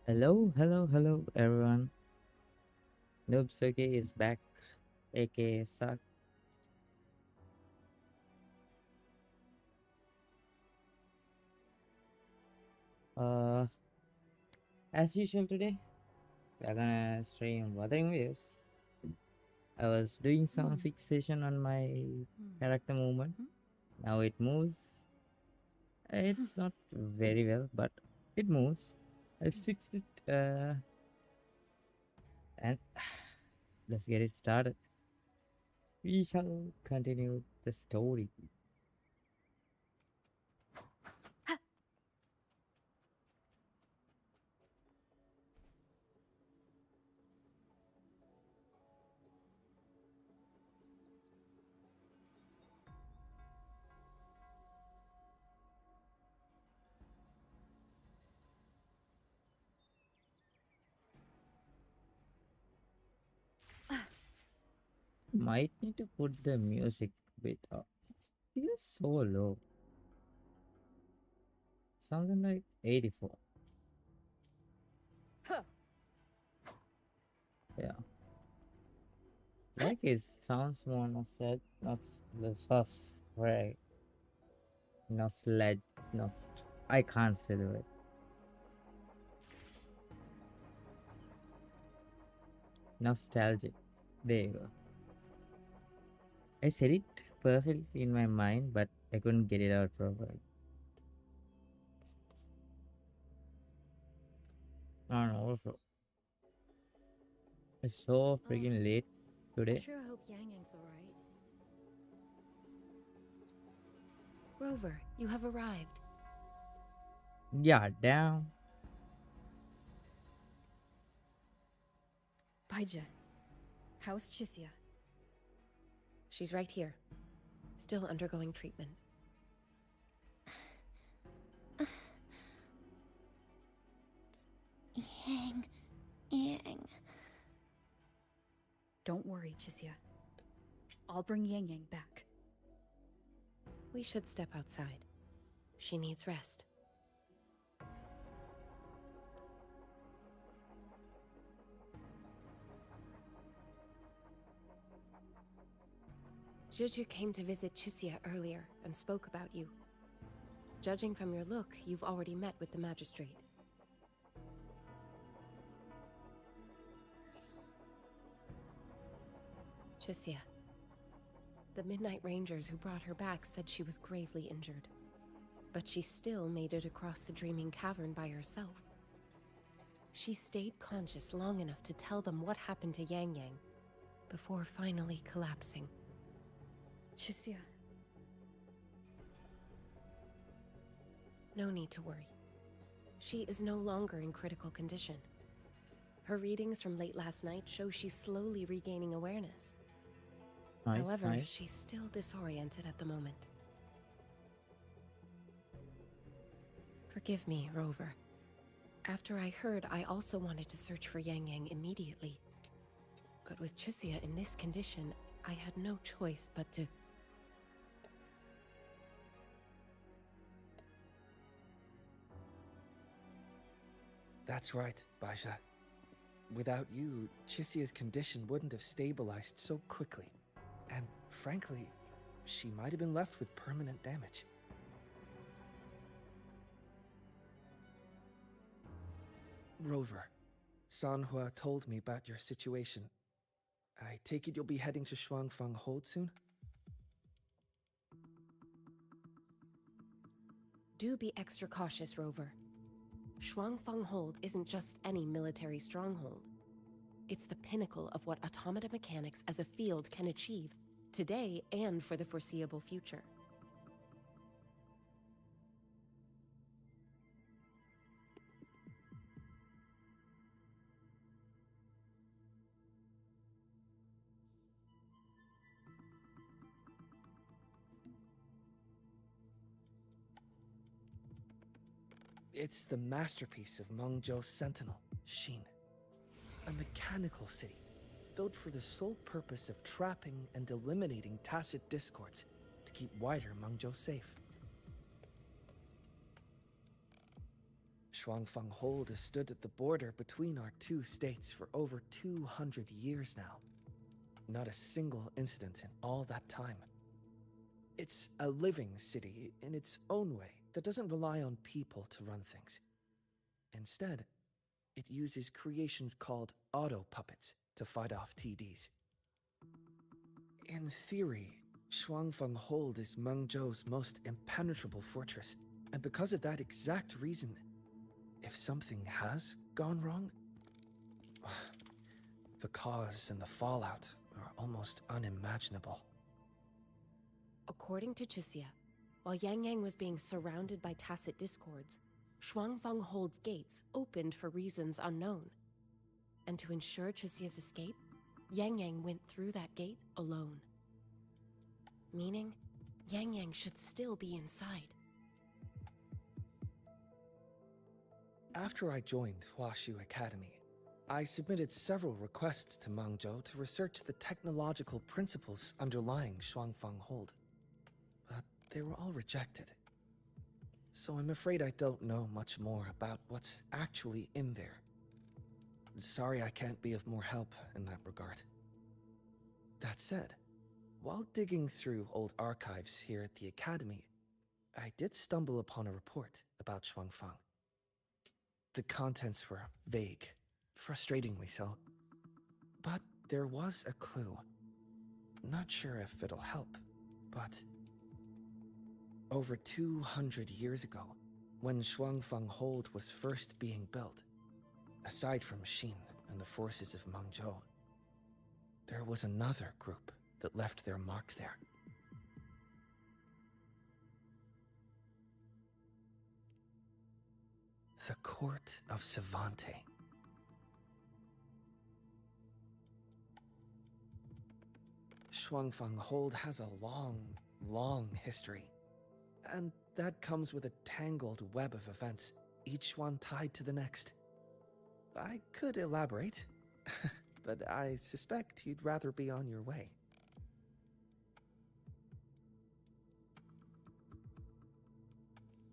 Hello, everyone. Noobsuke is back, aka Suck. Uh, as usual today, we're gonna stream Wuthering Waves. I was doing some fixation on my character movement. Now it moves. It's not very well, but it moves. I fixed it, and let's get it started. We shall continue the story. Might need to put the music bit up. It feels so low. Something like 84. Yeah. Like it sounds more nostalgic, right? Nostalgic, I can't say the word. Nostalgic. There you go. I said it perfectly in my mind, but I couldn't get it out properly. And also, it's so Oh, freaking late I today. sure hope Yang Yang's alright. Rover, you have arrived. Yeah, damn. Baija, how's Chisia? She's right here, still undergoing treatment. Yang, Yang. Don't worry, Chisia. I'll bring Yang Yang back. We should step outside. She needs rest. Juju came to visit Chisia earlier and spoke about you. Judging from your look, you've already met with the magistrate. Chisia. The Midnight Rangers who brought her back said she was gravely injured. But she still made it across the Dreaming Cavern by herself. She stayed conscious long enough to tell them what happened to Yang Yang, before finally collapsing. Chisia. No need to worry. She is no longer in critical condition. Her readings from late last night show she's slowly regaining awareness. Nice, However, nice. she's still disoriented at the moment. Forgive me, Rover. After I heard, I also wanted to search for Yang Yang immediately. But with Chisia in this condition, I had no choice but to... That's right, Baisha. Without you, Chisia's condition wouldn't have stabilized so quickly. And frankly, she might have been left with permanent damage. Rover, Sanhua told me about your situation. I take it you'll be heading to Shuangfang Hold soon? Do be extra cautious, Rover. Shuangfang Hold isn't just any military stronghold. It's the pinnacle of what automata mechanics as a field can achieve, today and for the foreseeable future. It's the masterpiece of Mengzhou's Sentinel, Xin. A mechanical city, built for the sole purpose of trapping and eliminating tacit discords to keep wider Mengzhou safe. Shuangfeng Hold has stood at the border between our two states for over 200 years now. Not a single incident in all that time. It's a living city in its own way that doesn't rely on people to run things. Instead, it uses creations called auto-puppets to fight off TDs. In theory, Shuangfeng Hold is Mengzhou's most impenetrable fortress, and because of that exact reason, if something has gone wrong, the cause and the fallout are almost unimaginable. According to Chuxia, while Yang Yang was being surrounded by tacit discords, Shuangfeng Hold's gates opened for reasons unknown. And to ensure Chuxia's escape, Yang Yang went through that gate alone. Meaning, Yang Yang should still be inside. After I joined Huashu Academy, I submitted several requests to Mengzhou to research the technological principles underlying Shuangfeng Hold. But they were all rejected. So I'm afraid I don't know much more about what's actually in there. Sorry I can't be of more help in that regard. That said, while digging through old archives here at the Academy, I did stumble upon a report about Shuangfeng. The contents were vague, frustratingly so. But there was a clue. Not sure if it'll help, but over 200 years ago, when Shuangfeng Hold was first being built, aside from Xin and the forces of Mengzhou, there was another group that left their mark there. The Court of Savante. Shuangfeng Hold has a long history. And that comes with a tangled web of events, each one tied to the next. I could elaborate, but I suspect you'd rather be on your way.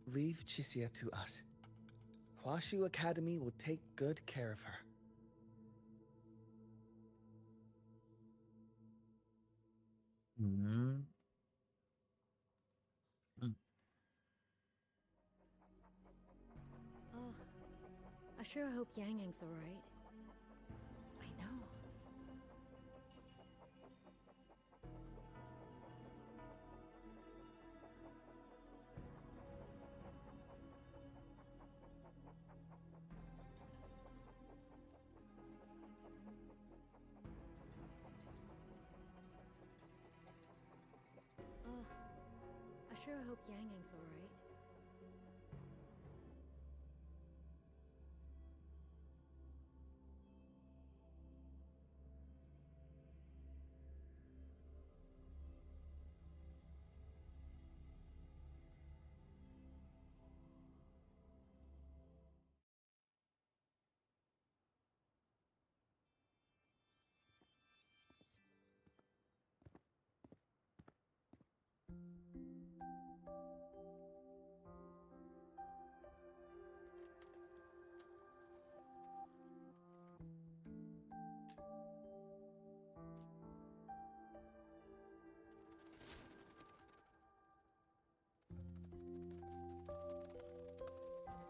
Leave Chixia to us. Huashu Academy will take good care of her. Hmm. Oh, I sure hope Yang Yang's alright. I know. Oh, I sure hope Yang Yang's alright.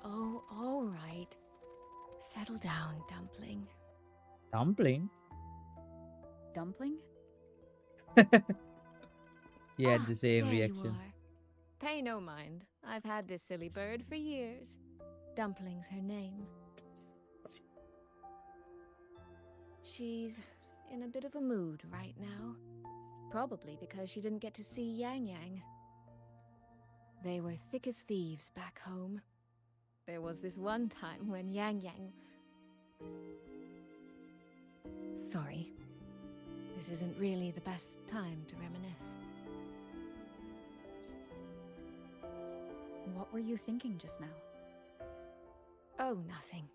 Oh, all right. Settle down, Dumpling. Dumpling? Dumpling? He had Ah, the same there reaction. you are. Pay no mind. I've had this silly bird for years. Dumpling's her name. She's in a bit of a mood right now. Probably because she didn't get to see Yang Yang. They were thick as thieves back home. There was this one time when Yang Yang... Sorry. This isn't really the best time to reminisce. What were you thinking just now? Oh, nothing.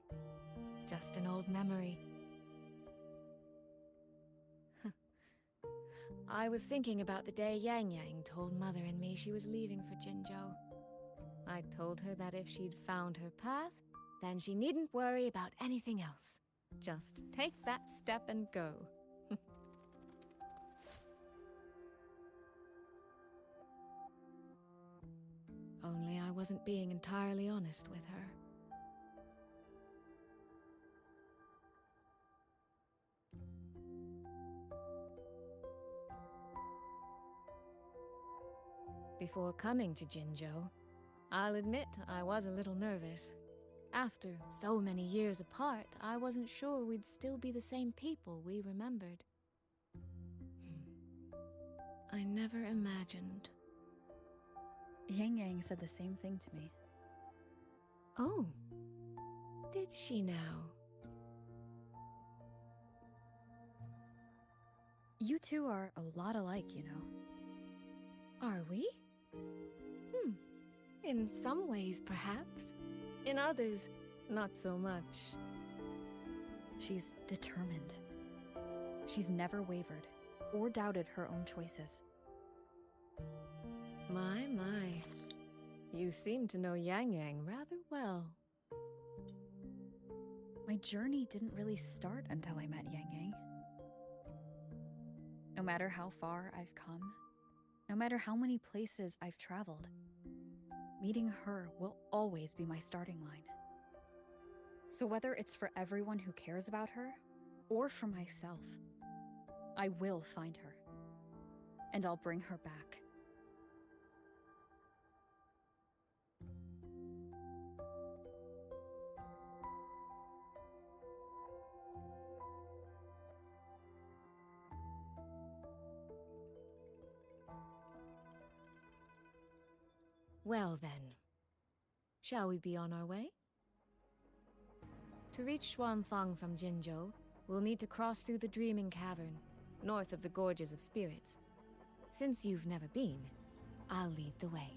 Just an old memory. I was thinking about the day Yang Yang told Mother and me she was leaving for Jinzhou. I told her that if she'd found her path, then she needn't worry about anything else. Just take that step and go. Only I wasn't being entirely honest with her. Before coming to Jinzhou, I'll admit I was a little nervous. After so many years apart, I wasn't sure we'd still be the same people we remembered. I never imagined. Yang Yang said the same thing to me. Oh, did she now? You two are a lot alike, you know. Are we? In some ways, perhaps. In others, not so much. She's determined. She's never wavered or doubted her own choices. My. You seem to know Yang Yang rather well. My journey didn't really start until I met Yang Yang. No matter how far I've come, no matter how many places I've traveled, meeting her will always be my starting line. So whether it's for everyone who cares about her, or for myself, I will find her. And I'll bring her back. Well then, shall we be on our way? To reach Xuanfang from Jinzhou, we'll need to cross through the Dreaming Cavern, north of the Gorges of Spirits. Since you've never been, I'll lead the way.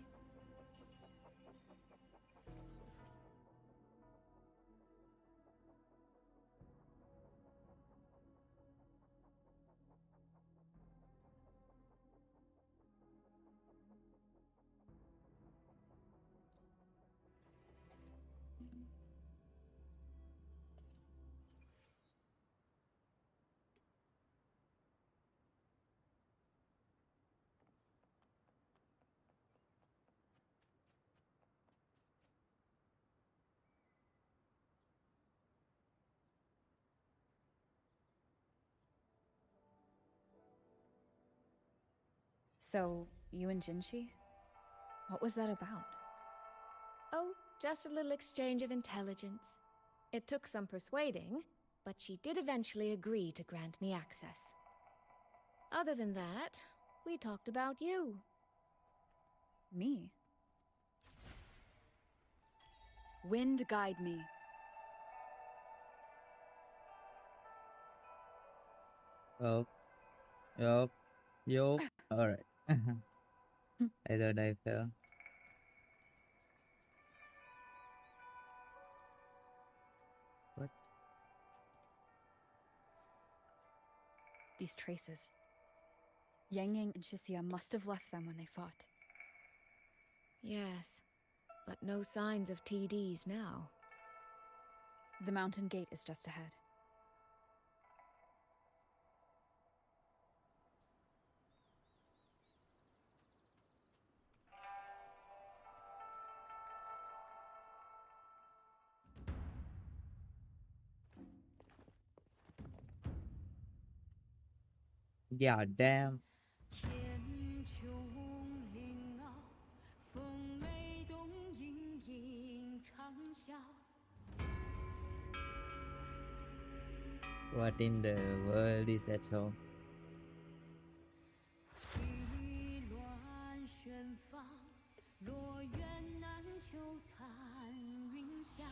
So, you and Jinshi? What was that about? Oh, just a little exchange of intelligence. It took some persuading, but she did eventually agree to grant me access. Other than that, we talked about you. Me? Wind guide me. Oh, yup. Alright. I thought I fell. What? These traces. Yang Yang and Shisia must have left them when they fought. Yes, but no signs of TDs now. The mountain gate is just ahead. Yeah, damn. 天穹灵傲，风雷动，隐隐长啸。 What in the world is that song? 气乱旋放，落雁南秋叹云霄。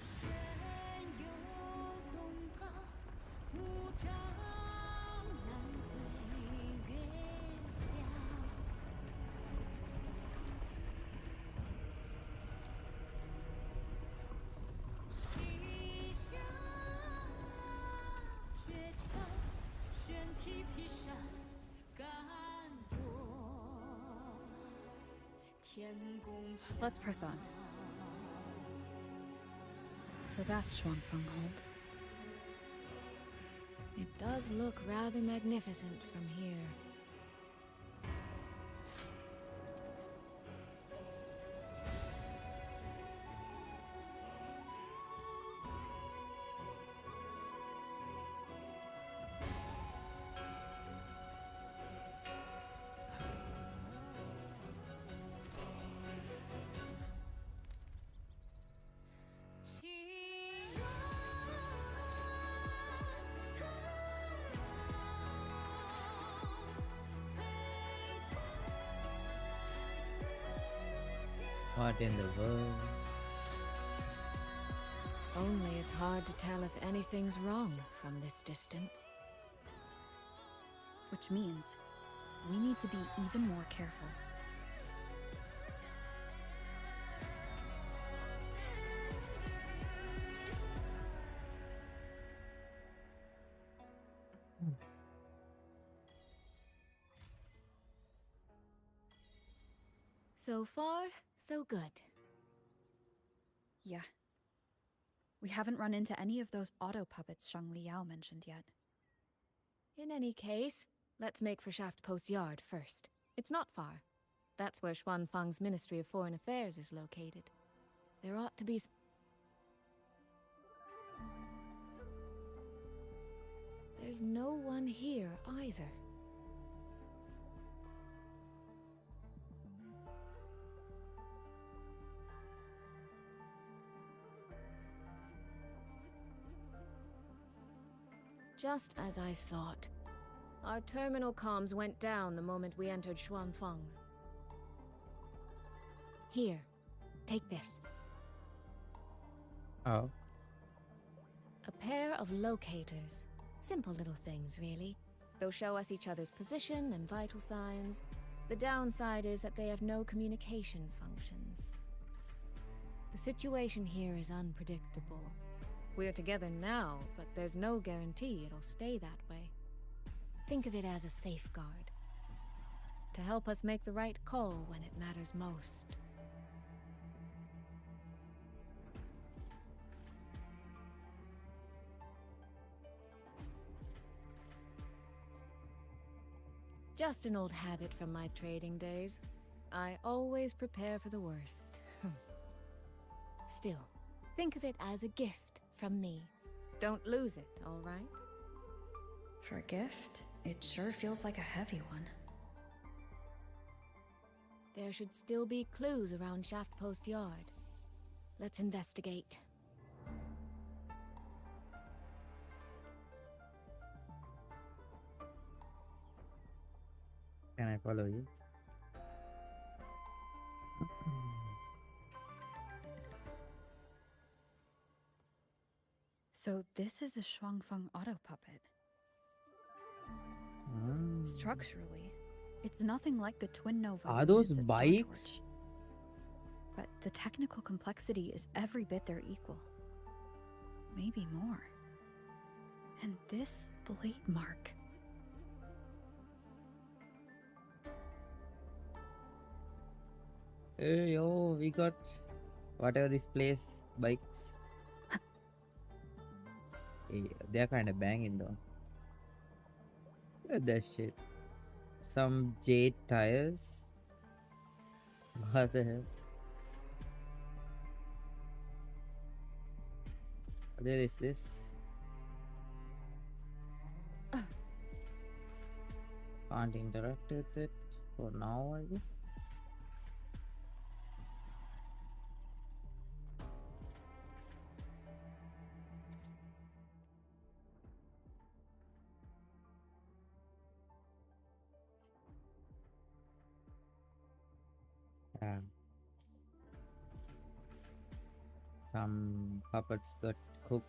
玄游东皋，无障难对月娇。Let's press on. So that's Shuangfeng Hold. It does look rather magnificent from here. What in the world? Only it's hard to tell if anything's wrong from this distance. Which means we need to be even more careful. So far, so good. Yeah. We haven't run into any of those auto puppets Shang Liao mentioned yet. In any case, let's make for Shaft Post Yard first. It's not far. That's where Xuanfang's Ministry of Foreign Affairs is located. There ought to be There's no one here either. Just as I thought. Our terminal comms went down the moment we entered Xuanfeng. Here, take this. Oh. A pair of locators. Simple little things, really. They'll show us each other's position and vital signs. The downside is that they have no communication functions. The situation here is unpredictable. We're together now, but there's no guarantee it'll stay that way. Think of it as a safeguard. To help us make the right call when it matters most. Just an old habit from my trading days. I always prepare for the worst. Still, think of it as a gift from me. Don't lose it, all right? For a gift, it sure feels like a heavy one. There should still be clues around Shaft Post Yard. Let's investigate. Can I follow you? So this is a Shuangfeng auto puppet. Structurally, it's nothing like the twin Nova Are those units at bikes? Smartwatch. But the technical complexity is every bit their equal. Maybe more. And this blade mark. Hey, yo, we got whatever this place bikes. Hey, they're kind of banging though. Look at that shit. Some jade tires. What the hell? There is this. Can't interact with it for now, I guess. Yeah. Some puppets got cooked.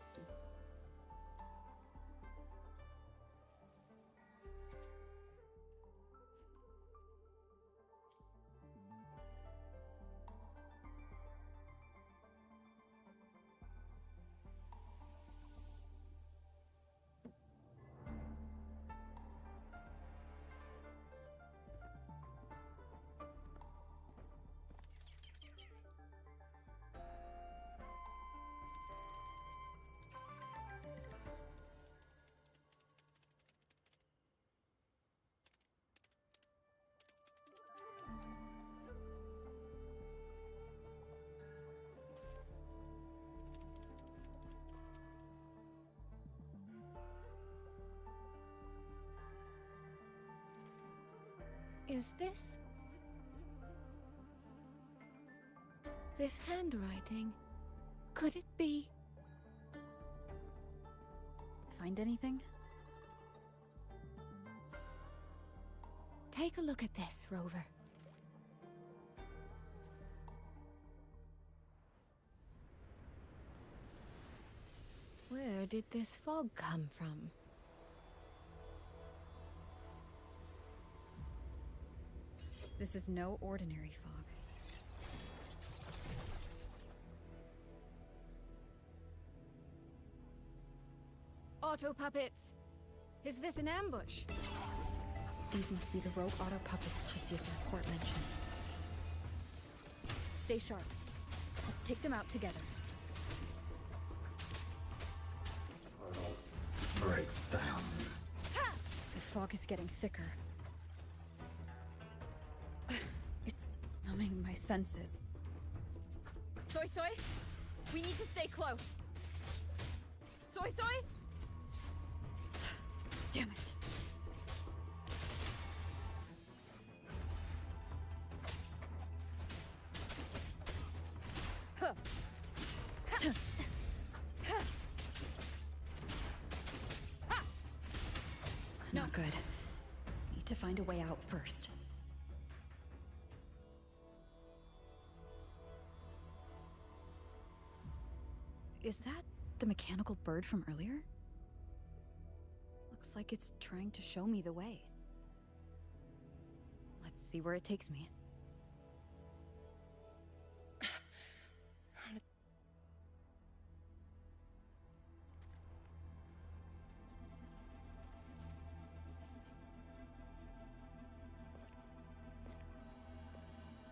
Is this... this handwriting? Could it be... Find anything? Take a look at this, Rover. Where did this fog come from? This is no ordinary fog. Auto puppets! Is this an ambush? These must be the rogue otter puppets Chisia's report mentioned. Stay sharp. Let's take them out together. Break down. The fog is getting thicker. It's numbing my senses. Soy Soy? We need to stay close. Soy Soy? Damn it. Not good. Need to find a way out first. Is that the mechanical bird from earlier? Looks like it's trying to show me the way. Let's see where it takes me.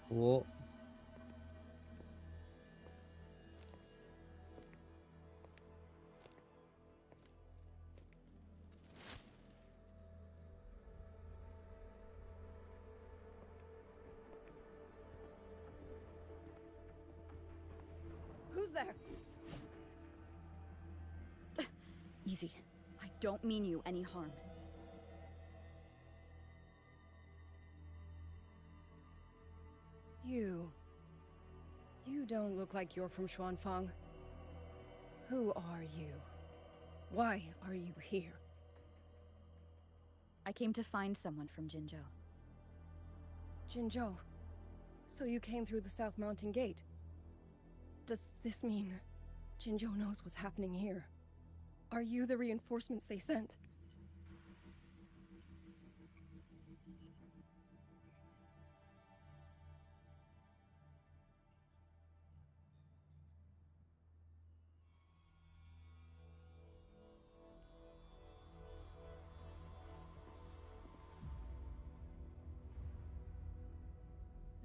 Whoa. Who's there? Easy. I don't mean you any harm. You don't look like you're from Xuanfang. Who are you? Why are you here? I came to find someone from Jinzhou. Jinzhou. So you came through the South Mountain Gate. Does this mean Jinzhou knows what's happening here? Are you the reinforcements they sent?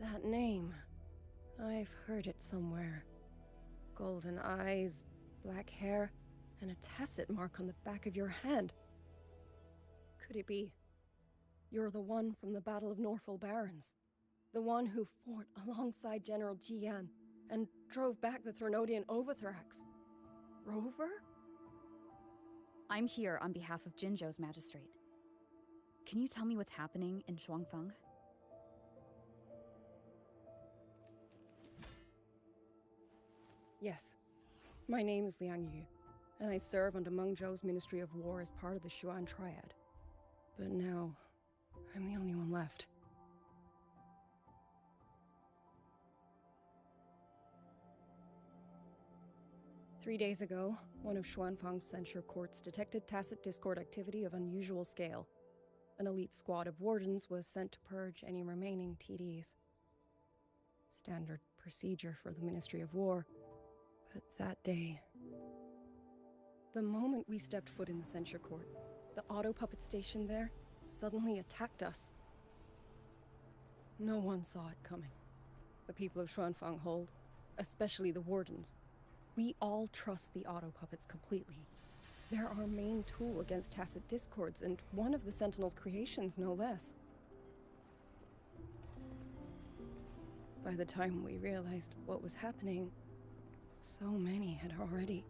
That name. I've heard it somewhere. Golden eyes, black hair, and a tacit mark on the back of your hand. Could it be? You're the one from the Battle of Norfolk Barrens. The one who fought alongside General Jian and drove back the Threnodian Overthrax. Rover? I'm here on behalf of Jinzhou's magistrate. Can you tell me what's happening in Shuangfang? Yes. My name is Liang Yu, and I serve under Meng Zhou's Ministry of War as part of the Xuan Triad. But now, I'm the only one left. Three days ago, one of Xuanfang's censure courts detected tacit discord activity of unusual scale. An elite squad of wardens was sent to purge any remaining TDs. Standard procedure for the Ministry of War. But that day, the moment we stepped foot in the censure court, the auto puppet station there suddenly attacked us. No one saw it coming. The people of Xuanfang hold, especially the wardens. We all trust the auto puppets completely. They're our main tool against tacit discords, and one of the Sentinel's creations, no less. By the time we realized what was happening, so many had already...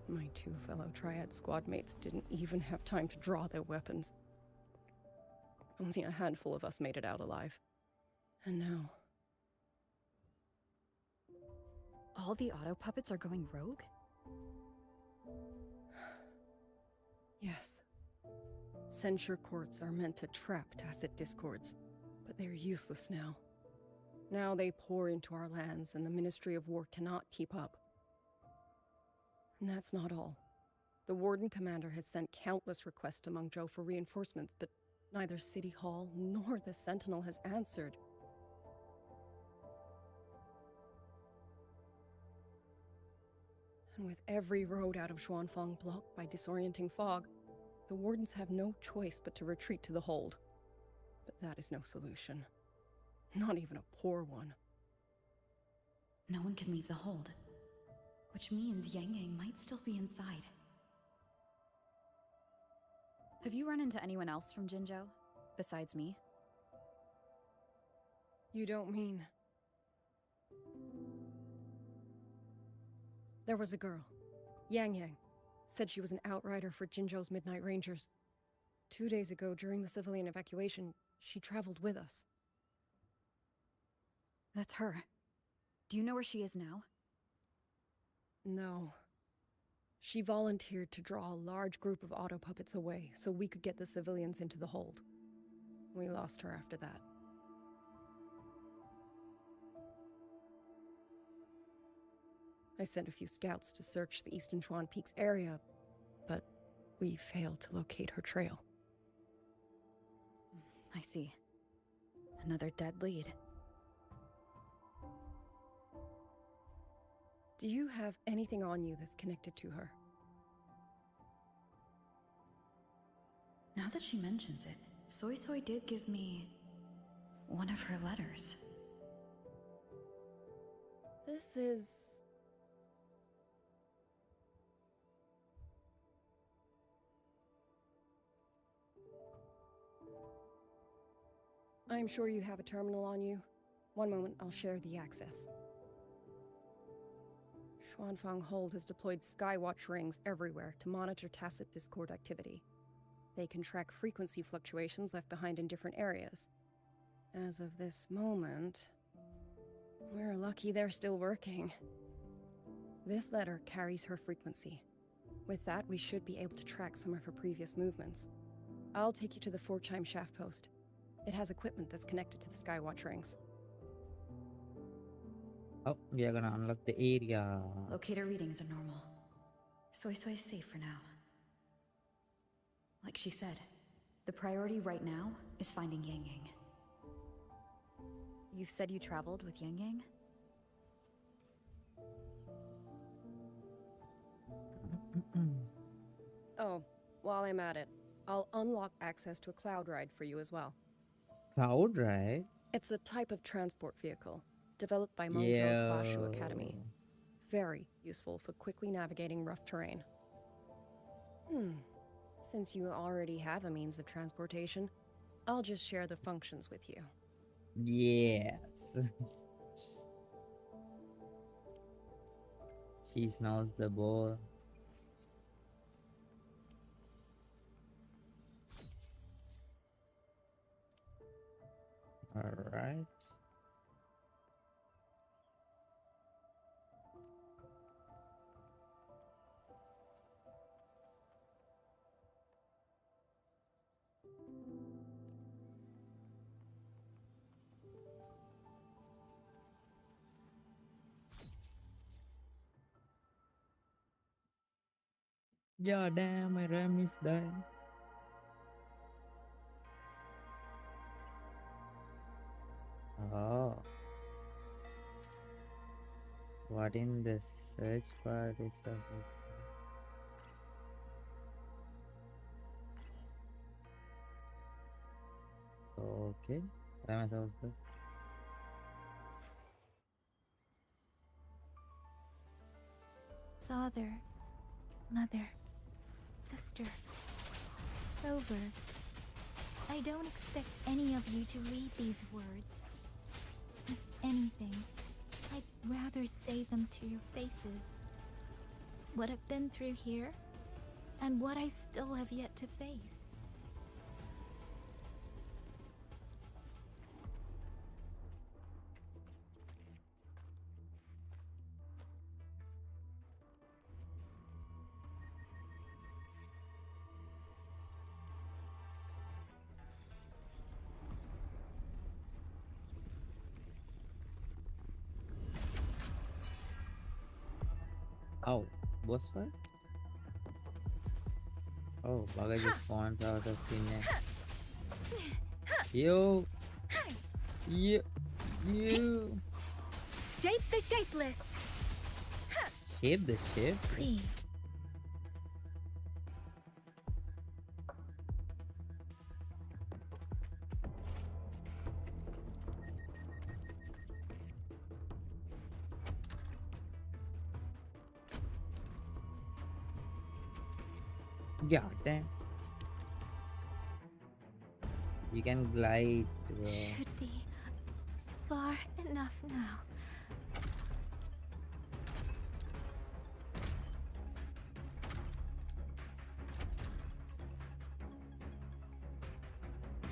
My two fellow Triad squad mates didn't even have time to draw their weapons. Only a handful of us made it out alive. And now, All the auto puppets are going rogue? yes. Censure courts are meant to trap tacit discords, but they're useless now. Now they pour into our lands, and the Ministry of War cannot keep up. And that's not all. The Warden Commander has sent countless requests to Mengzhou for reinforcements, but neither City Hall nor the Sentinel has answered. And with every road out of Xuanfang blocked by disorienting fog, the Wardens have no choice but to retreat to the hold. But that is no solution. Not even a poor one. No one can leave the hold. Which means Yang Yang might still be inside. Have you run into anyone else from Jinzhou? Besides me? You don't mean... There was a girl, Yang Yang. Said she was an outrider for Jinzhou's Midnight Rangers. 2 days ago, during the civilian evacuation, she traveled with us. That's her. Do you know where she is now? No. She volunteered to draw a large group of auto puppets away so we could get the civilians into the hold. We lost her after that. I sent a few scouts to search the Eastern Chuan Peaks area, but we failed to locate her trail. I see. Another dead lead. Do you have anything on you that's connected to her? Now that she mentions it, Soy Soy did give me one of her letters. This is... I'm sure you have a terminal on you. One moment, I'll share the access. Xuanfang Hold has deployed Skywatch rings everywhere to monitor tacit Discord activity. They can track frequency fluctuations left behind in different areas. As of this moment, we're lucky they're still working. This letter carries her frequency. With that, we should be able to track some of her previous movements. I'll take you to the 4-chime shaft post. It has equipment that's connected to the Skywatch rings. Oh, we are gonna unlock the area. Locator readings are normal. Soy Soy is safe for now. Like she said, the priority right now is finding Yang Yang. You've said you traveled with Yang Yang? Oh, while I'm at it, I'll unlock access to a cloud ride for you as well. Cloud, right? It's a type of transport vehicle, developed by Mengzhou's Bashu Academy. Very useful for quickly navigating rough terrain. Since you already have a means of transportation, I'll just share the functions with you. Yes. She knows the ball. Alright. Yeah, damn, my RAM is dying. Oh. What in the search bar is stuff is... Okay. What am I supposed to do? Father, mother, sister, Rover, I don't expect any of you to read these words. If anything, I'd rather say them to your faces. What I've been through here, and what I still have yet to face. Oh, boss fight? Oh, Baga just spawns out of thin air. Yo! You! You! Shape the shapeless. Shape the shape? Please. God damn. You can glide, bro. Should be far enough now.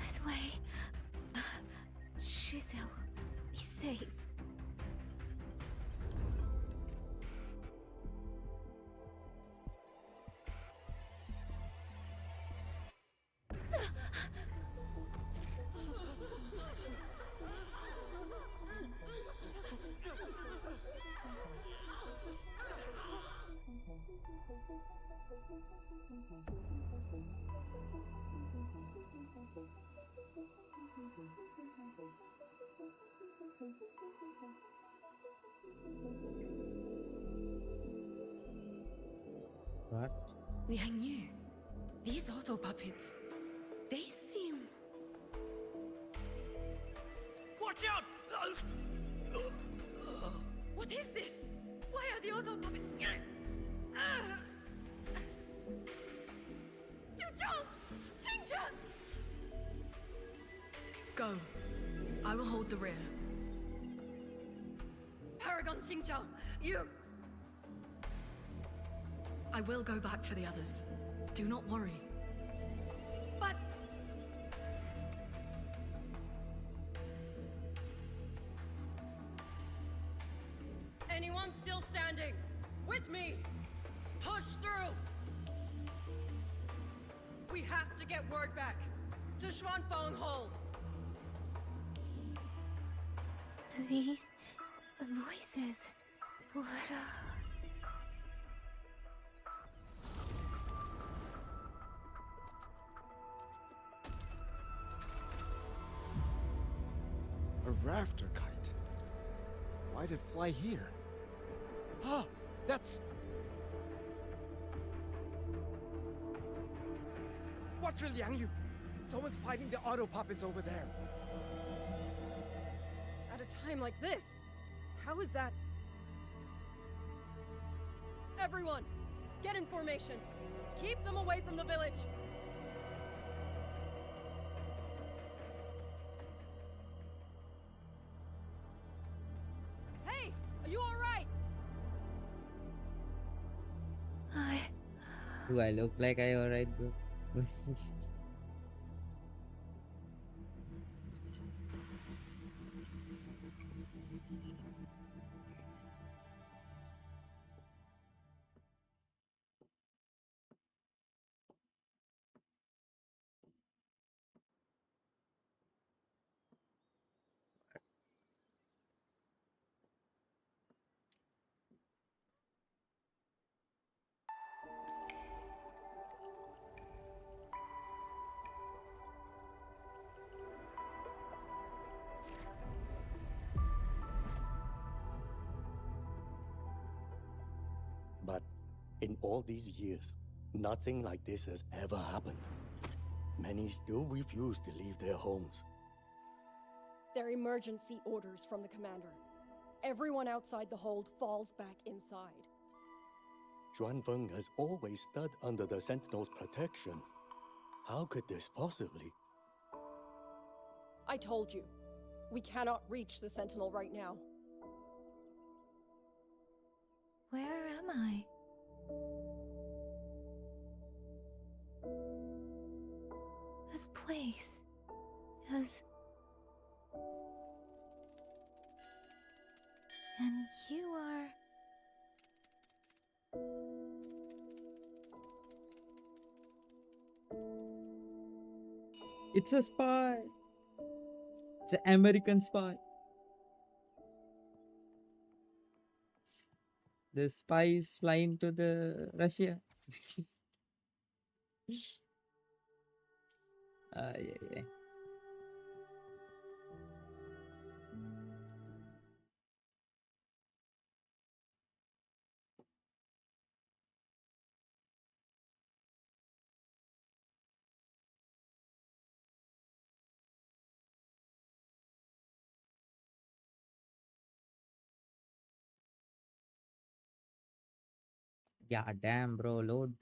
This way. Shizel, be safe. What? Liang Yu, these auto puppets, they seem. Watch out! What is this? Why are the auto puppets? Go. I will hold the rear. Paragon Xingqiao, you. I will go back for the others. Do not worry. But anyone still standing? With me! Push through! We have to get word back to Xuanfeng Hold. These voices. What are... A rafter kite. Why'd it fly here? Ah, that's... Watch your Liang Yu! Someone's fighting the auto puppets over there. At a time like this, how is that? Everyone, get in formation. Keep them away from the village. Hey, are you all right? Do I look like I alright, bro? But in all these years, nothing like this has ever happened. Many still refuse to leave their homes. They're emergency orders from the commander. Everyone outside the hold falls back inside. Xuanfeng has always stood under the Sentinel's protection. How could this possibly? I told you, we cannot reach the Sentinel right now. Where am I? This place is... And you are... It's a spy! It's an American spy. The spies flying to the Russia. Yeah, yeah. Yeah, damn, bro, load.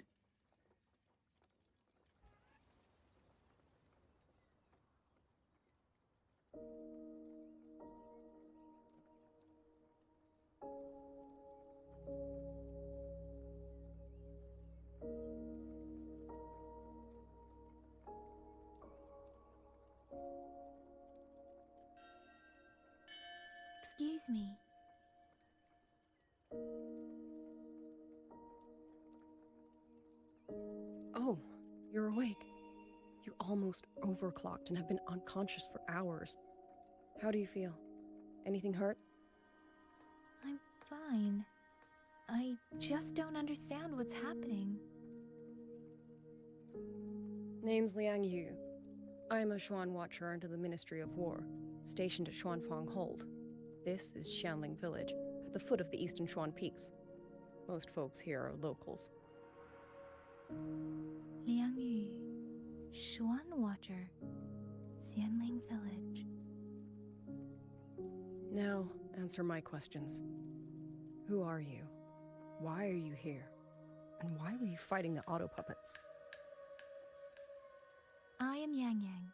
Excuse me. Oh, you're awake. You almost overclocked and have been unconscious for hours. How do you feel? Anything hurt? I'm fine. I just don't understand what's happening. Name's Liang Yu. I'm a Xuan Watcher under the Ministry of War, stationed at Xuanfang Hold. This is Xianling Village, at the foot of the Eastern Xuan Peaks. Most folks here are locals. Liang Yu, Xuan Watcher, Xianling Village. Now, answer my questions. Who are you? Why are you here? And why were you fighting the auto puppets? I am Yang Yang,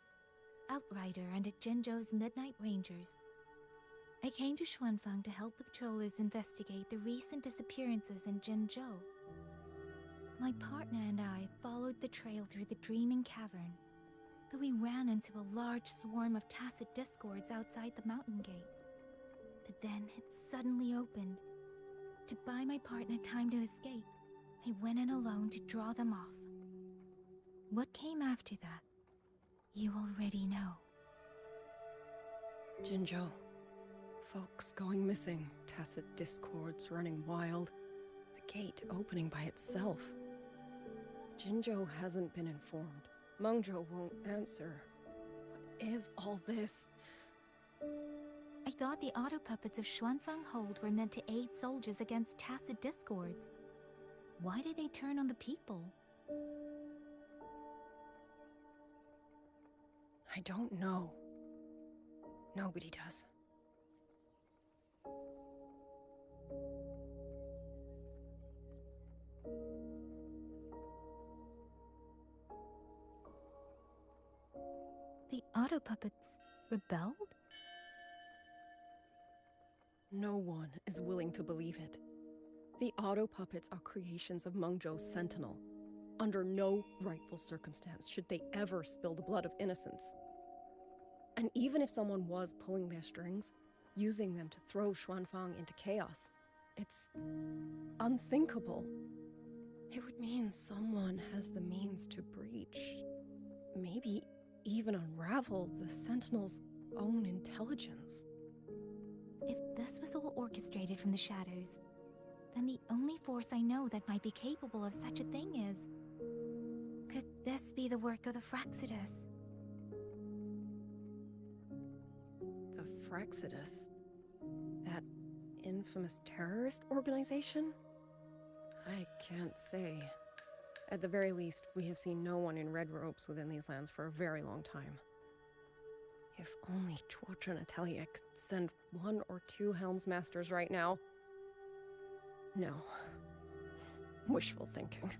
Outrider under Jinzhou's Midnight Rangers. I came to Xuanfang to help the patrollers investigate the recent disappearances in Jinzhou. My partner and I followed the trail through the Dreaming Cavern, but we ran into a large swarm of tacit discords outside the mountain gate. But then it suddenly opened. To buy my partner time to escape, I went in alone to draw them off. What came after that, you already know. Jinzhou. Folks going missing, tacit discords running wild, the gate opening by itself. Jinzhou hasn't been informed. Mengzhou won't answer. What is all this? I thought the auto puppets of Xuanfang Hold were meant to aid soldiers against tacit discords. Why did they turn on the people? I don't know. Nobody does. The auto puppets rebelled? No one is willing to believe it. The auto puppets are creations of Mengzhou's Sentinel. Under no rightful circumstance should they ever spill the blood of innocents. And even if someone was pulling their strings, using them to throw Xuanfang into chaos, it's unthinkable. It would mean someone has the means to breach, maybe even unravel the Sentinel's own intelligence. If this was all orchestrated from the shadows, then the only force I know that might be capable of such a thing is... Could this be the work of the Fraxidus? The Fraxidus? That infamous terrorist organization? I can't say. At the very least, we have seen no one in red robes within these lands for a very long time. If only George and Atelier could send 1 or 2 Helms Masters right now. No. Wishful thinking.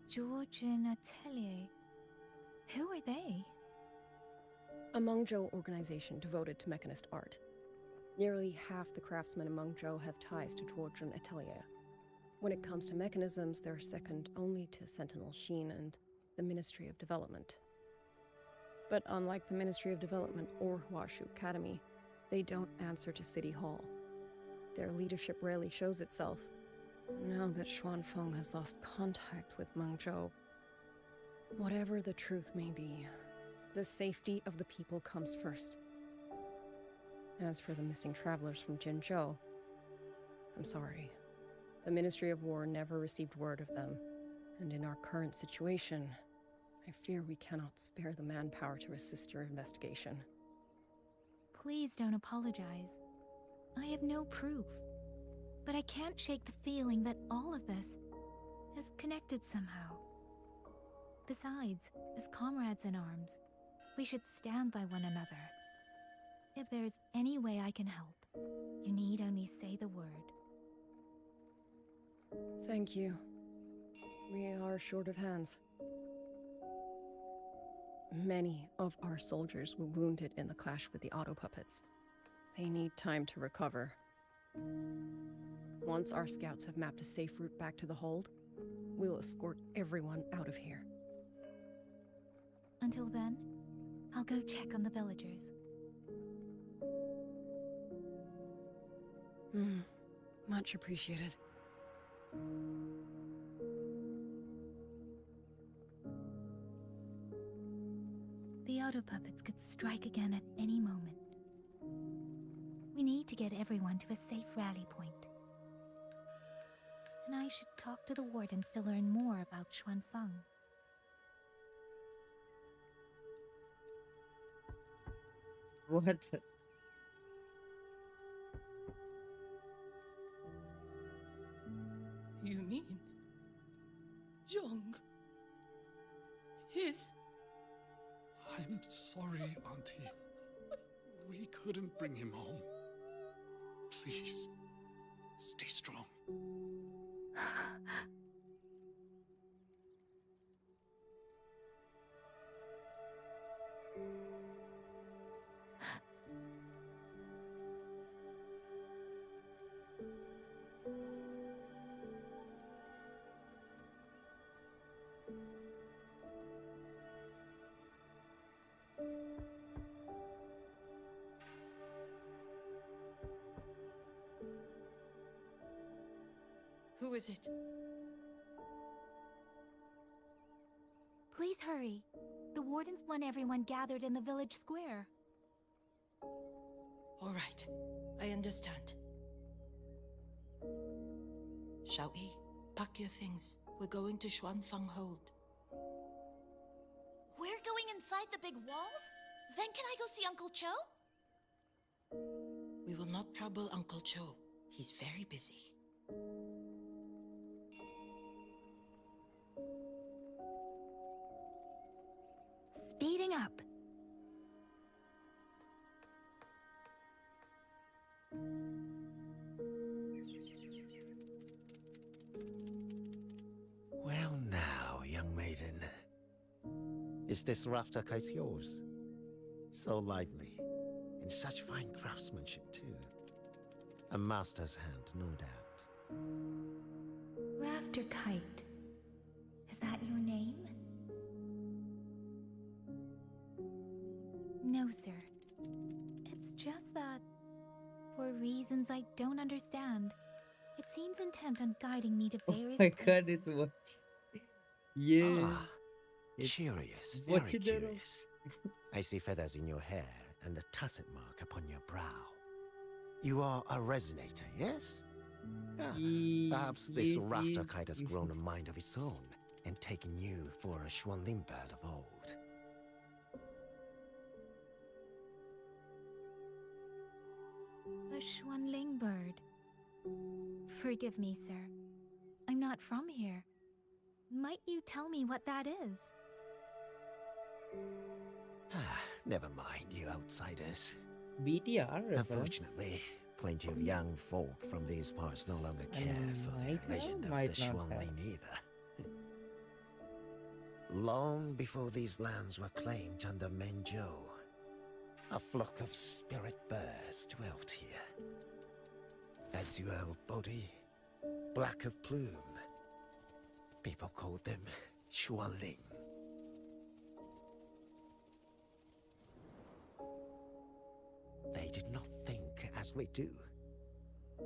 George and Atelier. Who are they? A Mengzhou organization devoted to mechanist art. Nearly half the craftsmen in Mengzhou have ties to George and Atelier. When it comes to mechanisms, they're second only to Sentinel Sheen and the Ministry of Development. But unlike the Ministry of Development or Huashu Academy, they don't answer to City Hall. Their leadership rarely shows itself. Now that Xuanfeng has lost contact with Mengzhou, whatever the truth may be, the safety of the people comes first. As for the missing travelers from Jinzhou, I'm sorry, The Ministry of War never received word of them, and in our current situation, I fear we cannot spare the manpower to assist your investigation. Please don't apologize. I have no proof. But I can't shake the feeling that all of this is connected somehow. Besides, as comrades in arms, we should stand by one another. If there is any way I can help, you need only say the word. Thank you. We are short of hands. Many of our soldiers were wounded in the clash with the auto puppets. They need time to recover. Once our scouts have mapped a safe route back to the hold, we'll escort everyone out of here. Until then, I'll go check on the villagers. Much appreciated. The auto puppets could strike again at any moment. We need to get everyone to a safe rally point. And I should talk to the wardens to learn more about Xuanfeng. What? You mean Young? His. I'm sorry, Auntie. We couldn't bring him home. Please, stay strong. Who is it? Please hurry. The wardens want everyone gathered in the village square. All right, I understand. Shall we? Pack your things. We're going to Xuanfeng Hold. We're going inside the big walls? Then can I go see Uncle Cho? We will not trouble Uncle Cho. He's very busy. Speeding up. Well now, young maiden. Is this rafter kite yours? So lively, and such fine craftsmanship too. A master's hand, no doubt. Rafter Kite. Is that your name? No, sir. It's just that, for reasons I don't understand, it seems intent on guiding me to various Oh my places. god, it's what? Yeah. Ah, It's curious, what very you did. curious. I see feathers in your hair and a tusset mark upon your brow. You are a resonator, yes? Ah, perhaps this Yes, rafter yes, kite has yes. grown a mind of its own and taken you for a Xuanling bird of old. A Xuanling bird. Forgive me, sir. I'm not from here. Might you tell me what that is? Ah, never mind, you outsiders. BTR reference. Unfortunately, plenty of young folk from these parts no longer care for the might have, legend of might the not have. Xuanling either. Long before these lands were claimed under Menzhou, a flock of spirit birds dwelt here. Azure body, black of plume. People called them Xuanling. They did not think as we do,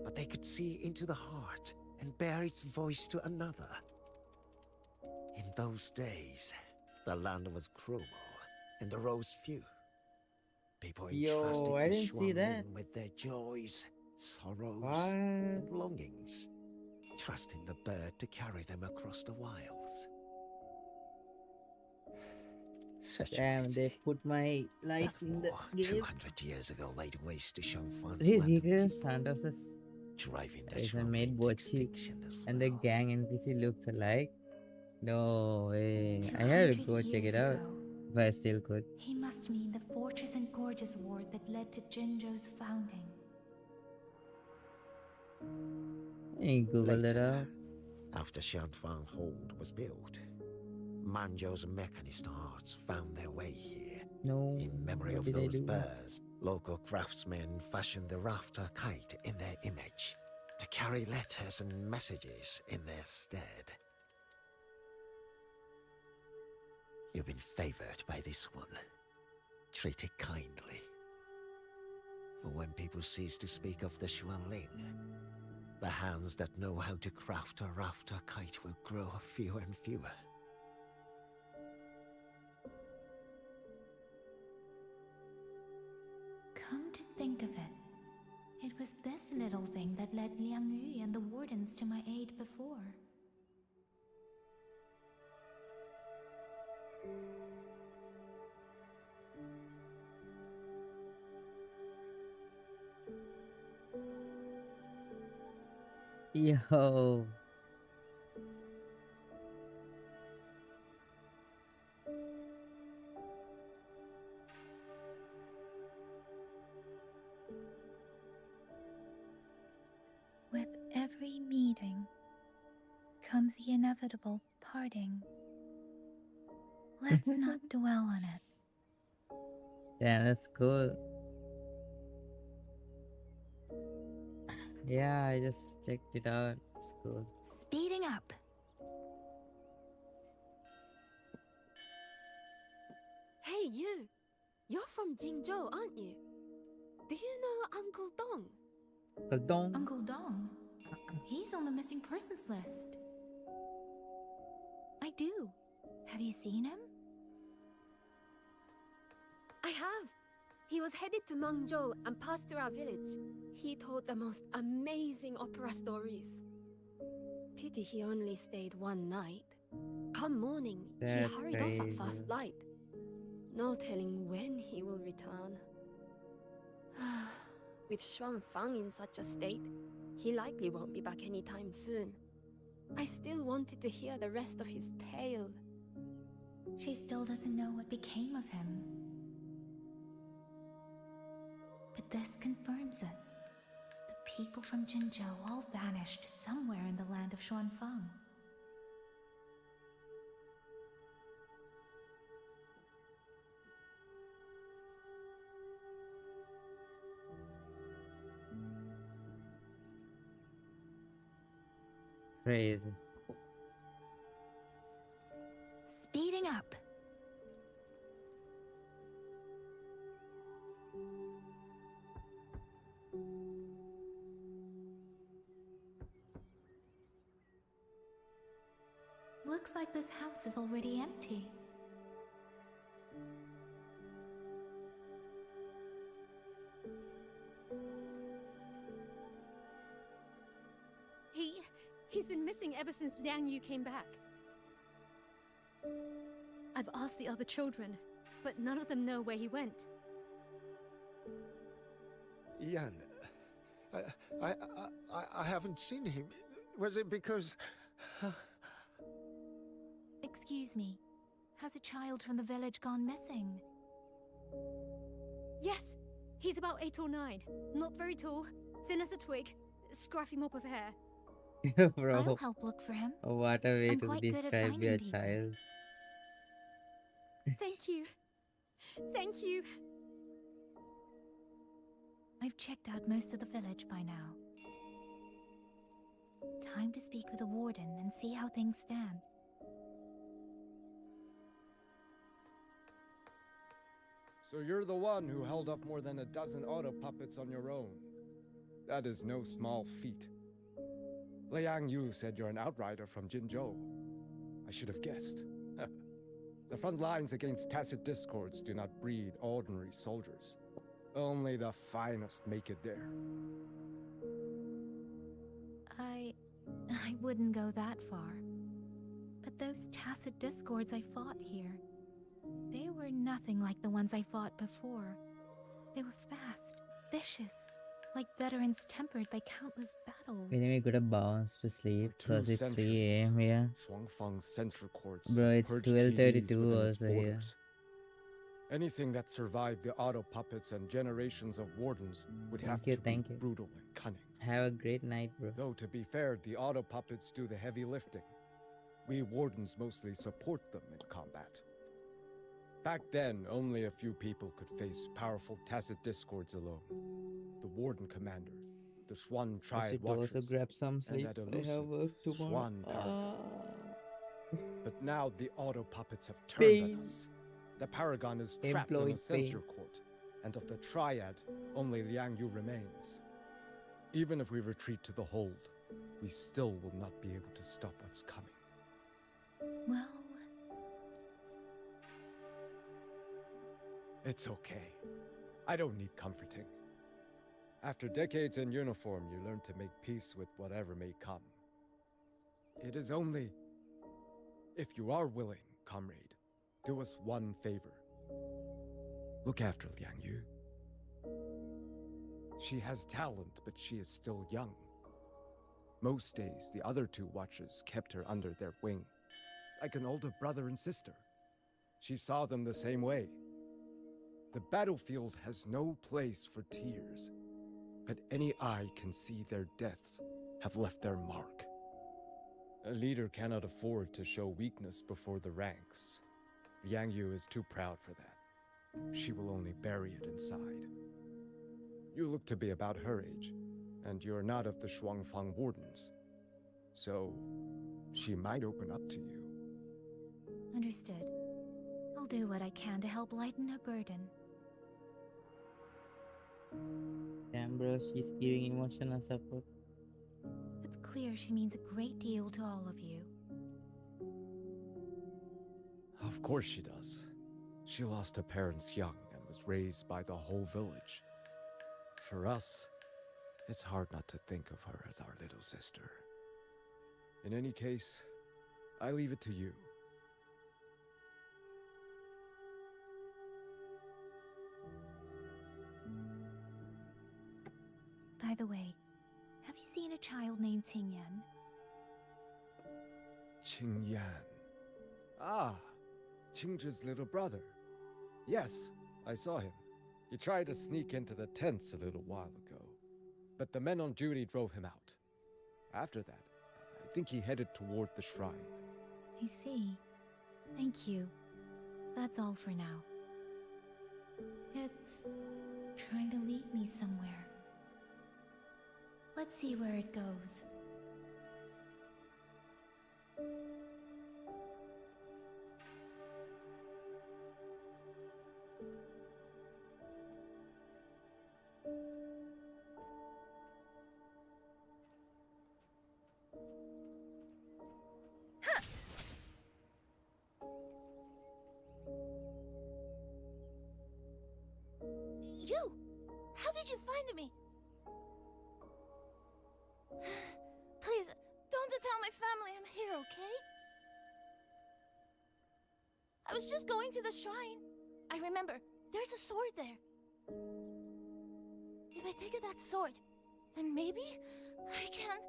but they could see into the heart and bear its voice to another. In those days, the land was cruel and the roads few. People entrusted Yo, I the didn't see that. Xuanling with their joys, sorrows, What? and longings. trusting the bird to carry them across the wilds. Such a Damn, they pity. put my life That in the war, game. 200 years ago, laid waste to Shanfan's These land secret and in people, front of us driving the is a Shuang maid to boat chick, extinction as and the well. gang NPC looks alike. No way. I have to 200 go check years it out. ago, If I still could. he must mean the Fortress and Gorges War that led to Jinzhou's founding. Hey, Google it Later, out. after Shanfang Hold was built, Manzhou's mechanist arts found their way here. No. In memory What of did I those do? birds, local craftsmen fashioned the rafter kite in their image to carry letters and messages in their stead. You've been favored by this one. Treat it kindly. For when people cease to speak of the Xuanling, the hands that know how to craft a rafter kite will grow fewer and fewer. Come to think of it, it was this little thing that led Liang Yu and the wardens to my aid before. Yo. With every meeting comes the inevitable parting. Let's not dwell on it. Yeah, that's cool. Yeah, I just checked it out. It's cool. Speeding up. Hey, you! You're from Jingzhou, aren't you? Do you know Uncle Dong? Kadong. Uncle Dong. He's on the missing persons list. I do. Have you seen him? I have. He was headed to Mangzhou and passed through our village. He told the most amazing opera stories. Pity he only stayed one night. Come morning, That's he hurried off crazy. at first light. No telling when he will return. With Xuan Fang in such a state, he likely won't be back anytime soon. I still wanted to hear the rest of his tale. She still doesn't know what became of him. But this confirms it. The people from Jinzhou all vanished somewhere in the land of Xuanfang. Crazy. Speeding up. Looks like this house is already empty. He's been missing ever since Liang Yu came back. I've asked the other children, but none of them know where he went. Yan, I haven't seen him. Was it because... Excuse me. Has a child from the village gone missing? Yes, he's about 8 or 9. Not very tall, thin as a twig, scruffy mop of hair. Bro. I'll help look for him. What a way I'm to quite good at describe finding your people. child. Thank you. Thank you. I've checked out most of the village by now. Time to speak with the warden and see how things stand. So you're the one who held off more than a dozen auto puppets on your own. That is no small feat. Liang Yu said you're an outrider from Jinzhou. I should have guessed. The front lines against tacit discords do not breed ordinary soldiers. Only the finest make it there. I wouldn't go that far. But those tacit discords I fought here, they were nothing like the ones I fought before. They were fast, vicious, like veterans tempered by countless battles. Anyway, gotta bounce to sleep For 2 because it's 3 centuries, a.m. here. Shuangfang's censor courts Bro, it's purged 12:32 TDs within its also here. borders. Anything that survived the auto puppets and generations of wardens would have to be brutal and cunning. Have a great night, bro. Though, to be fair, the auto puppets do the heavy lifting. We wardens mostly support them in combat. Back then, only a few people could face powerful tacit discords alone. The warden commander, the Swan I Triad should Watchers, also grab some sleep. and that I have elusive work tomorrow. Swan Paragon. But now the auto puppets have turned on us. The Paragon is trapped in a censor court, and of the Triad, only Liang Yu remains. Even if we retreat to the hold, we still will not be able to stop what's coming. Well, It's okay. I don't need comforting. After decades in uniform, you learn to make peace with whatever may come. It is only... If you are willing, comrade, do us one favor. Look after Liang Yu. She has talent, but she is still young. Most days, the other 2 watchers kept her under their wing, like an older brother and sister. She saw them the same way. The battlefield has no place for tears, but any eye can see their deaths have left their mark. A leader cannot afford to show weakness before the ranks. Liang Yu is too proud for that. She will only bury it inside. You look to be about her age, and you're not of the Shuangfang Wardens. So, she might open up to you. understood. I'll do what I can to help lighten her burden. Damn, bro, she's giving emotional support. It's clear she means a great deal to all of you. Of course she does. She lost her parents young and was raised by the whole village. For us, it's hard not to think of her as our little sister. In any case, I leave it to you. By the way, have you seen a child named Qingyan? Qingyan. Ah, Qingzhi's little brother. Yes, I saw him. He tried to sneak into the tents a little while ago, but the men on duty drove him out. After that, I think he headed toward the shrine. I see. Thank you. That's all for now. It's trying to lead me somewhere. Let's see where it goes. You! How did you find me? Please, don't tell my family I'm here, okay? I was just going to the shrine. I remember, there's a sword there. If I take that sword, then maybe I can...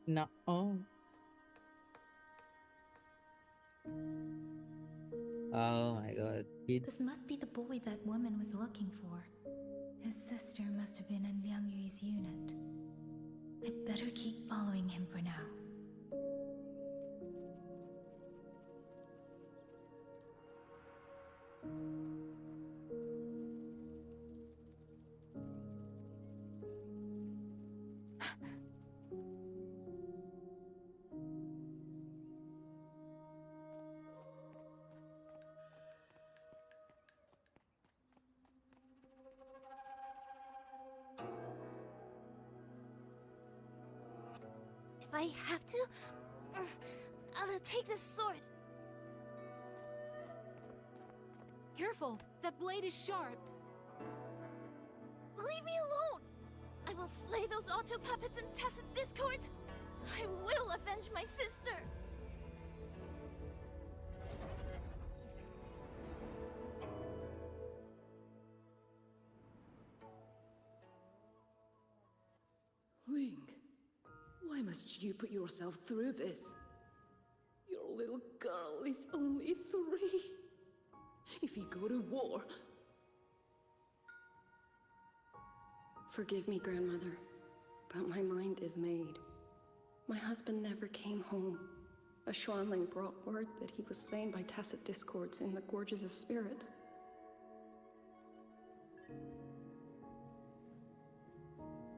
No. Oh. Oh my god. This must be the boy that woman was looking for. His sister must have been in Liang Yu's unit. I'd better keep following him for now. If I have to, I'll take this sword. Careful! That blade is sharp! Leave me alone! I I will slay those auto puppets and tacit discord. I will avenge my sister. Ling, why must you put yourself through this? Your little girl is only 3. If you go to war... Forgive me, grandmother, but my mind is made. My husband never came home. A Xuanling brought word that he was slain by tacit discords in the Gorges of Spirits.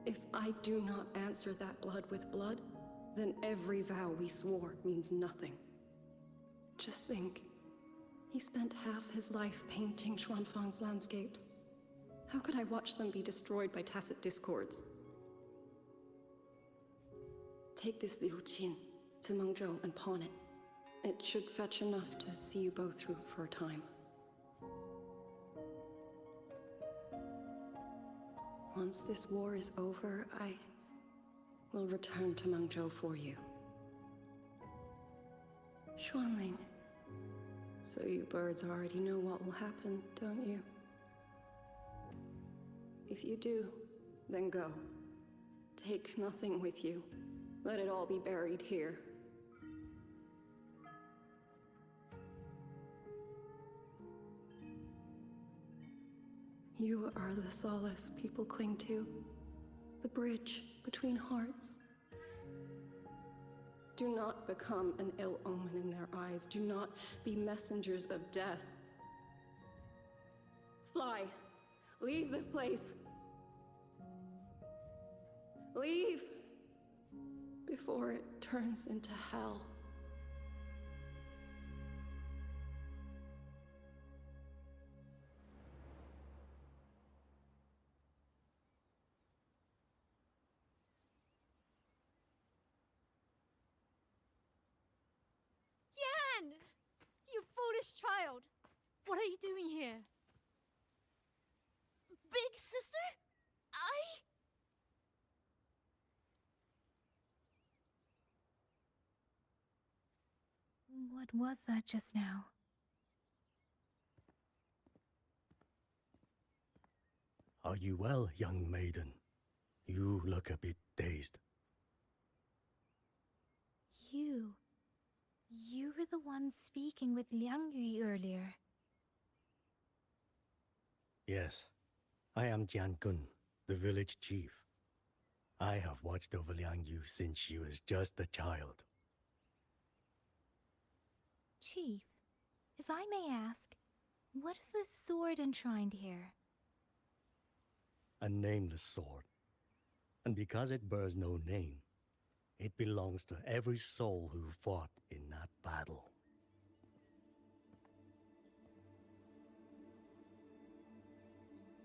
If I do not answer that blood with blood, then every vow we swore means nothing. Just think, he spent half his life painting Xuanfang's landscapes. How could I watch them be destroyed by tacit discords? Take this Liu Qin to Mengzhou and pawn it. It should fetch enough to see you both through for a time. Once this war is over, I will return to Mengzhou for you. Xuanling, so you birds already know what will happen, don't you? If you do, then go. Take nothing with you. Let it all be buried here. You are the solace people cling to, the bridge between hearts. Do not become an ill omen in their eyes. Do not be messengers of death. Fly. Leave this place. Leave before it turns into hell. Yan! You foolish child! What are you doing here? Big sister? What was that just now? Are you well, young maiden? You look a bit dazed. You were the one speaking with Liang Yui earlier. Yes, I am Jian Gun, the village chief. I have watched over Liang Yu since she was just a child. Chief, if I may ask, what is this sword enshrined here? A nameless sword. And because it bears no name, it belongs to every soul who fought in that battle.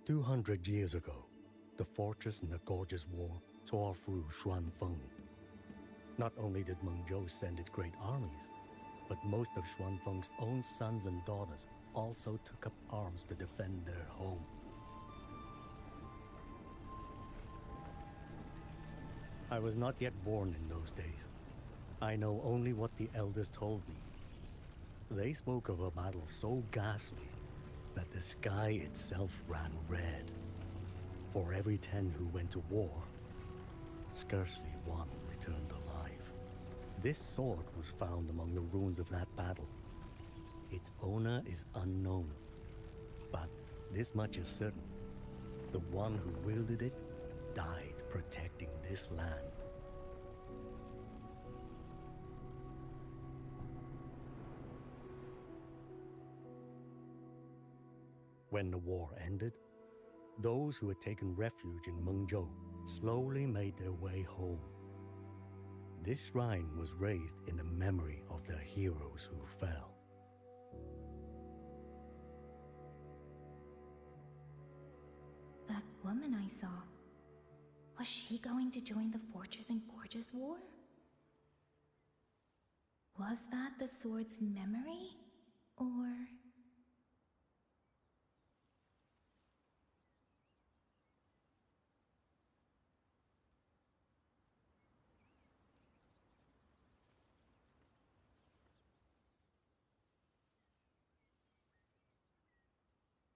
"200 years ago, the fortress in the Gorgeous War tore through Xuanfeng. Not only did Mengzhou send its great armies, but most of Xuanfeng's own sons and daughters also took up arms to defend their home. I was not yet born in those days. I know only what the elders told me. They spoke of a battle so ghastly that the sky itself ran red. For every 10 who went to war, scarcely one returned alive. This sword was found among the ruins of that battle. Its owner is unknown, but this much is certain. The one who wielded it died protecting this land. When the war ended, those who had taken refuge in Mengzhou slowly made their way home. This shrine was raised in the memory of the heroes who fell. That woman I saw, was she going to join the Fortress and Gorgeous War? Was that the sword's memory? Or...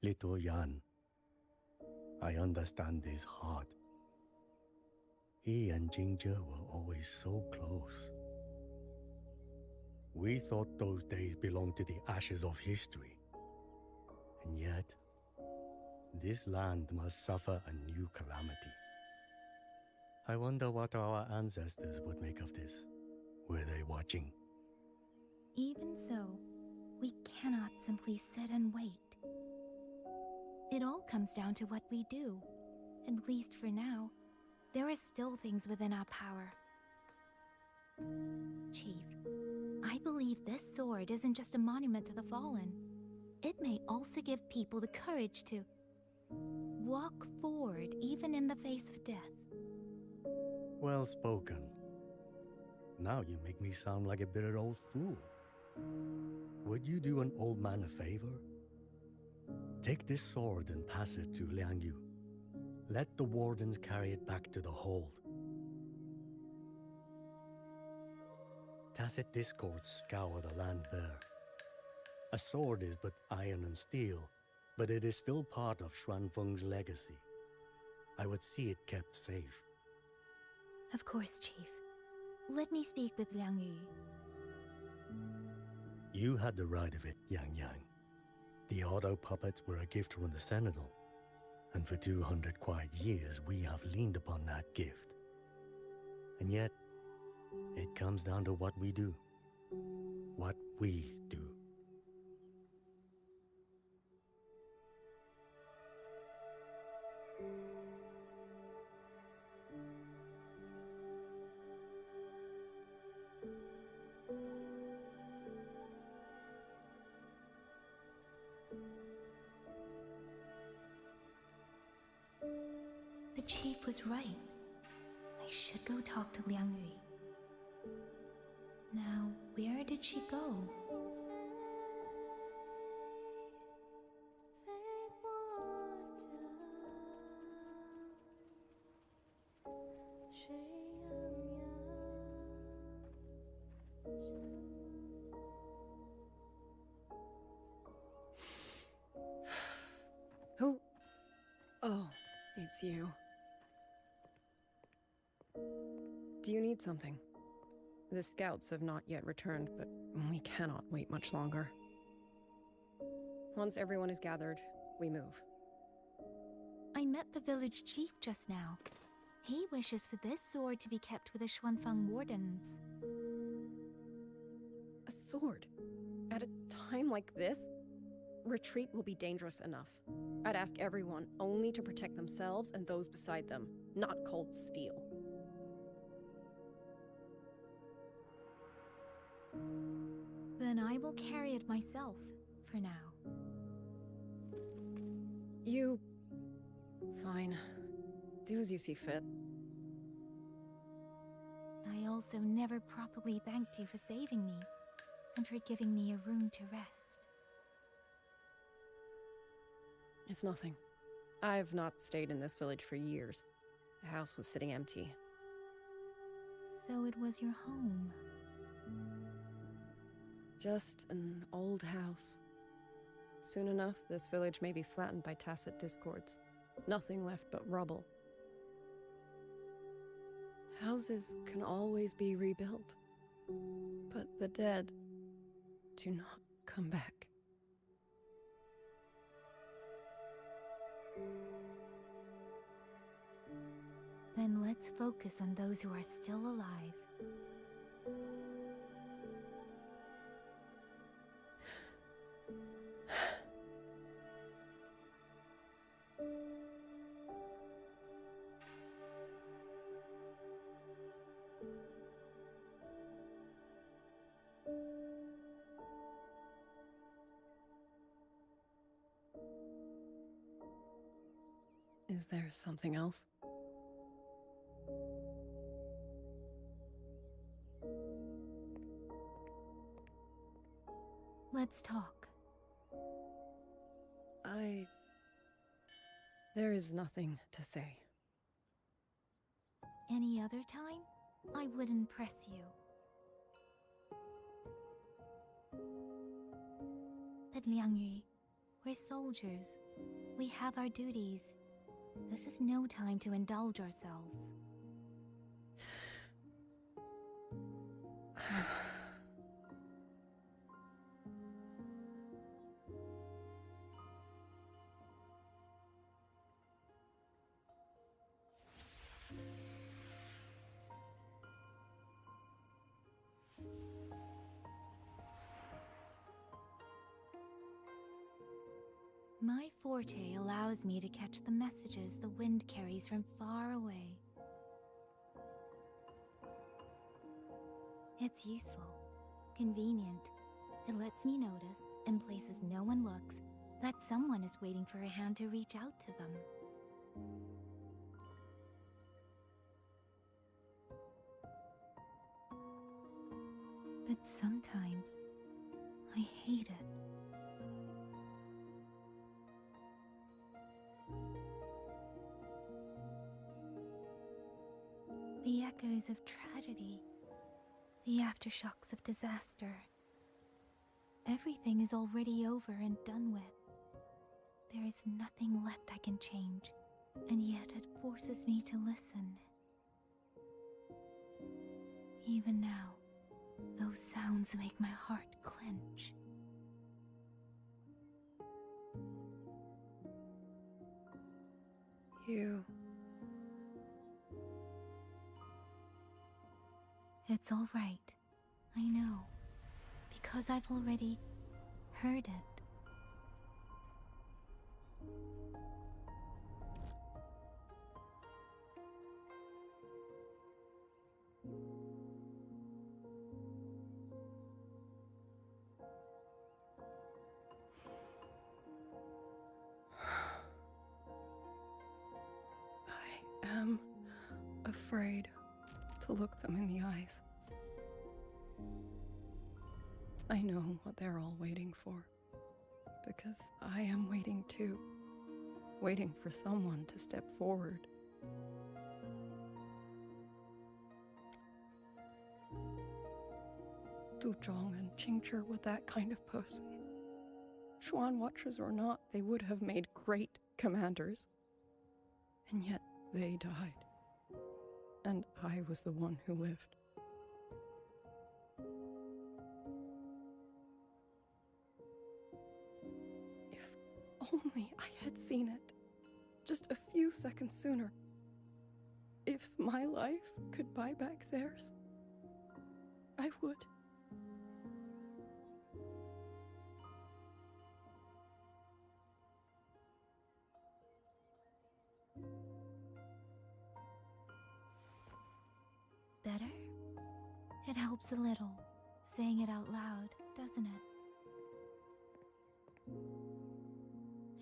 Little Yan. I understand his heart. He and Jingzhe were always so close. We thought those days belonged to the ashes of history. And yet, this land must suffer a new calamity. I wonder what our ancestors would make of this. Were they watching? Even so, we cannot simply sit and wait. It all comes down to what we do. At least for now, there are still things within our power. Chief, I believe this sword isn't just a monument to the fallen. It may also give people the courage to walk forward even in the face of death. Well spoken. Now you make me sound like a bitter old fool. Would you do an old man a favor? Take this sword and pass it to Liang Yu. Let the wardens carry it back to the hold. Tacit discords scour the land bare. A sword is but iron and steel, but it is still part of Xuanfeng's legacy. I would see it kept safe. Of course, Chief. Let me speak with Liang Yu. You had the right of it, Yang Yang. The auto puppets were a gift from the Sentinel, and for 200 quiet years we have leaned upon that gift. And yet, it comes down to what we do. What we do. The chief was right. I should go talk to Liang Yu. Now, where did she go? Who? Oh, it's you. Do you need something? The scouts have not yet returned, but we cannot wait much longer. Once everyone is gathered, we move. I met the village chief just now. He wishes for this sword to be kept with the Xuanfeng wardens. A sword? At a time like this? Retreat will be dangerous enough. I'd ask everyone only to protect themselves and those beside them, not cold steel. Then I will carry it myself, for now. You... Fine. Do as you see fit. I also never properly thanked you for saving me, and for giving me a room to rest. It's nothing. I've not stayed in this village for years. The house was sitting empty. So it was your home. Just an old house. Soon enough, this village may be flattened by tacit discords. Nothing left but rubble. Houses can always be rebuilt. But the dead do not come back. Then let's focus on those who are still alive. Is there something else? Let's talk. There is nothing to say. Any other time, I wouldn't press you. But Liang Yu, we're soldiers. We have our duties. This is no time to indulge ourselves. My forte allows me to catch the messages the wind carries from far away. It's useful, convenient. It lets me notice, in places no one looks, that someone is waiting for a hand to reach out to them. But sometimes, I hate it. The echoes of tragedy, the aftershocks of disaster. Everything is already over and done with. There is nothing left I can change, and yet it forces me to listen. Even now, those sounds make my heart clench. You. It's all right. I know. Because I've already heard it. I am afraid to look them in the eyes. I know what they're all waiting for, because I am waiting too, waiting for someone to step forward. Du Zhong and Qingzhi were that kind of person. Xuan Watchers or not, they would have made great commanders. And yet they died. And I was the one who lived. If only I had seen it, just a few seconds sooner. If my life could buy back theirs, I would. Better? It helps a little, saying it out loud, doesn't it?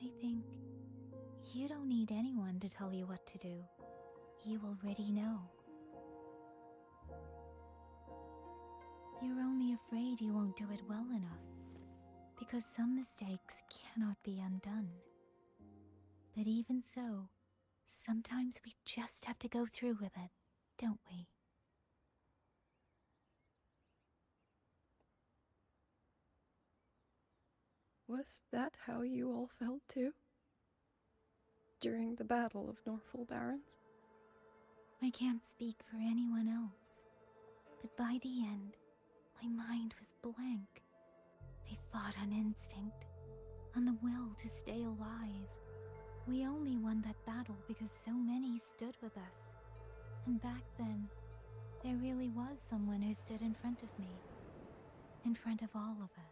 I think you don't need anyone to tell you what to do. You already know. You're only afraid you won't do it well enough, because some mistakes cannot be undone. But even so, sometimes we just have to go through with it, don't we? Was that how you all felt too? During the Battle of Norfolk Barrens? I can't speak for anyone else, but by the end, my mind was blank. I fought on instinct, on the will to stay alive. We only won that battle because so many stood with us. And back then, there really was someone who stood in front of me, in front of all of us.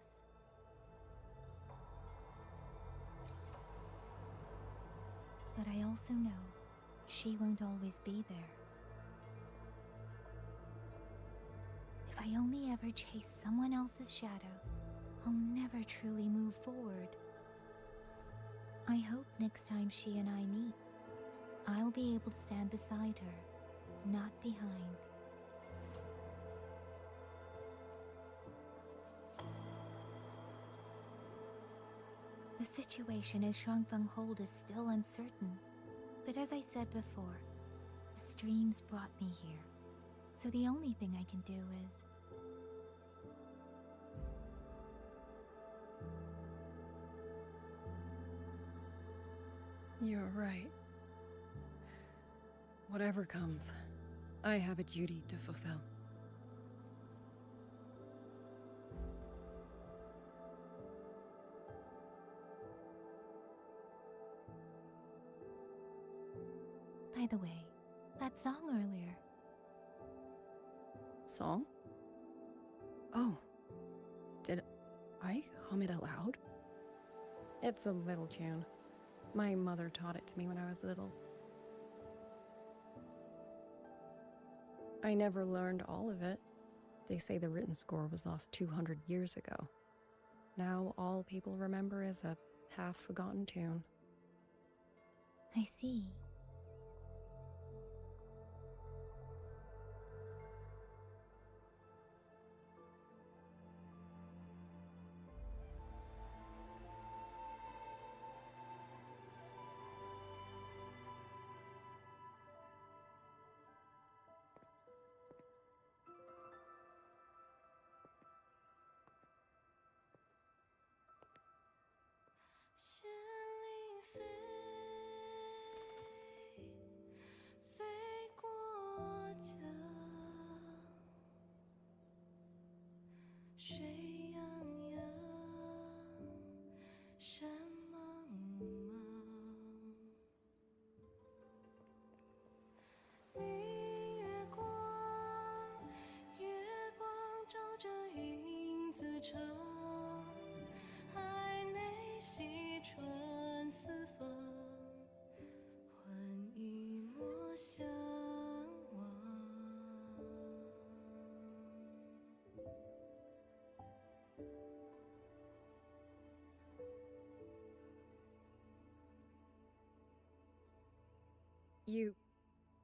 But I also know she won't always be there. If I only ever chase someone else's shadow, I'll never truly move forward. I hope next time she and I meet, I'll be able to stand beside her, not behind. The situation as Shuangfeng hold is still uncertain, but as I said before, the streams brought me here, so the only thing I can do is... You're right. Whatever comes, I have a duty to fulfill. By the way, that song earlier. Song? Oh. Did I hum it aloud? It's a little tune. My mother taught it to me when I was little. I never learned all of it. They say the written score was lost 200 years ago. Now all people remember is a half-forgotten tune. I see. You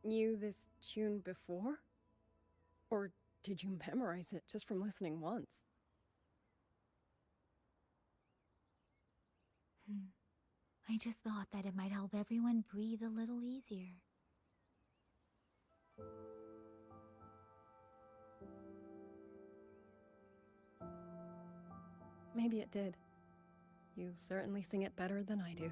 knew this tune before? Or did you memorize it just from listening once? I just thought that it might help everyone breathe a little easier. Maybe it did. You certainly sing it better than I do.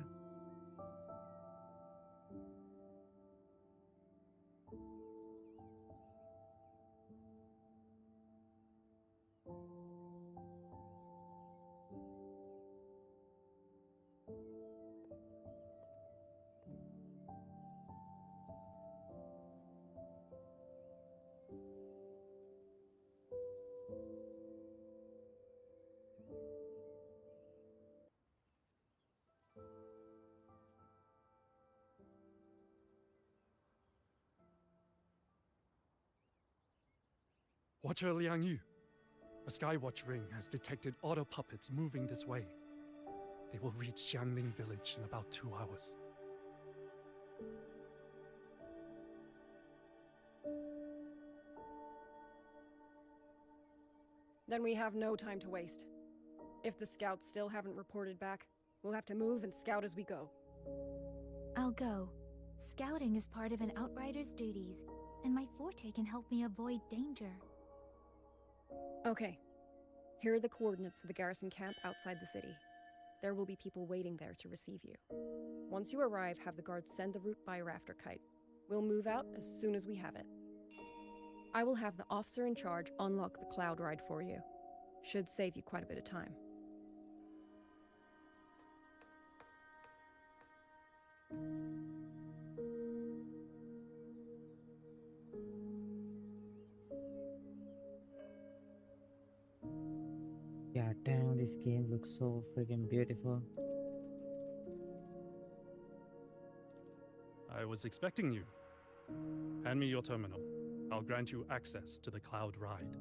Watcher Liang Yu, a Skywatch ring has detected auto puppets moving this way. They will reach Xiangling village in about 2 hours. Then we have no time to waste. If the scouts still haven't reported back, we'll have to move and scout as we go. I'll go. Scouting is part of an outrider's duties, and my forte can help me avoid danger. Okay. Here are the coordinates for the garrison camp outside the city. There will be people waiting there to receive you. Once you arrive, have the guards send the route by rafter kite. We'll move out as soon as we have it. I will have the officer in charge unlock the cloud ride for you. Should save you quite a bit of time. Yeah, damn, this game looks so freaking beautiful. I was expecting you. Hand me your terminal. I'll grant you access to the Cloud Ride.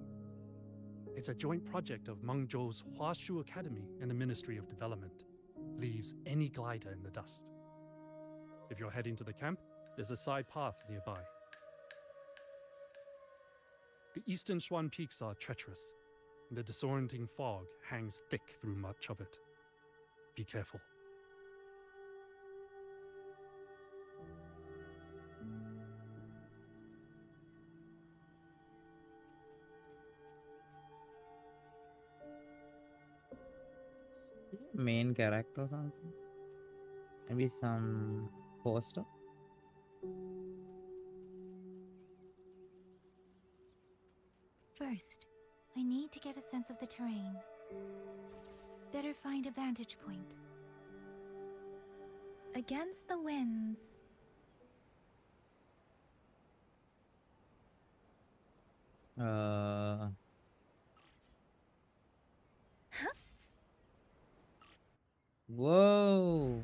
It's a joint project of Mengzhou's Huashu Academy and the Ministry of Development. Leaves any glider in the dust. If you're heading to the camp, there's a side path nearby. The eastern Shuan peaks are treacherous, and the disorienting fog hangs thick through much of it. Be careful. Main character or something? Maybe some poster. First, I need to get a sense of the terrain. Better find a vantage point. Against the winds. Whoa!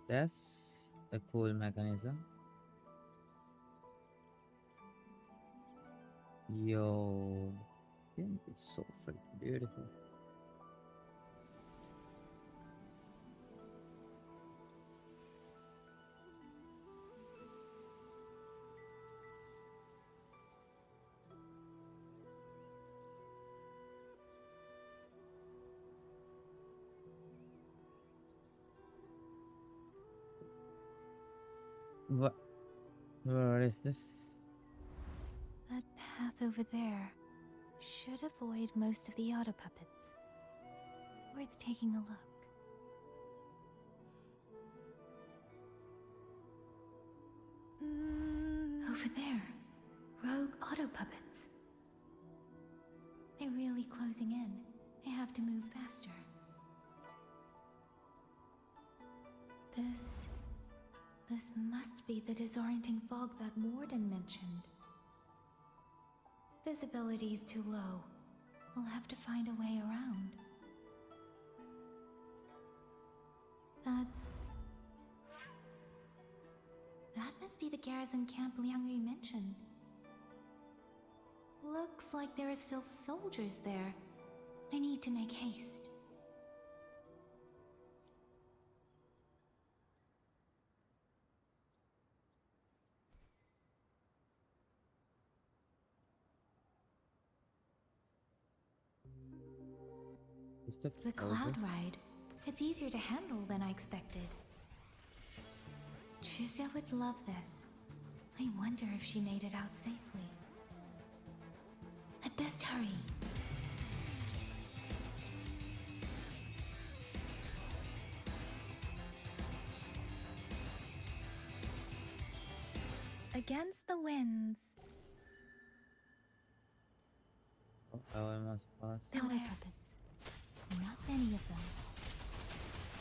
That's a cool mechanism. Yo, it's so freaking beautiful. What? What is this? That path over there should avoid most of the auto puppets. Worth taking a look. Over there, rogue auto puppets. They're really closing in. I have to move faster. This must be the disorienting fog that Morden mentioned. Visibility's too low. We'll have to find a way around. That must be the garrison camp Liang Yu mentioned. Looks like there are still soldiers there. I need to make haste. The cloud ride. It's easier to handle than I expected. Chusha would love this. I wonder if she made it out safely. I'd best hurry. Against the winds. I almost passed. Auto puppets. Not many of them.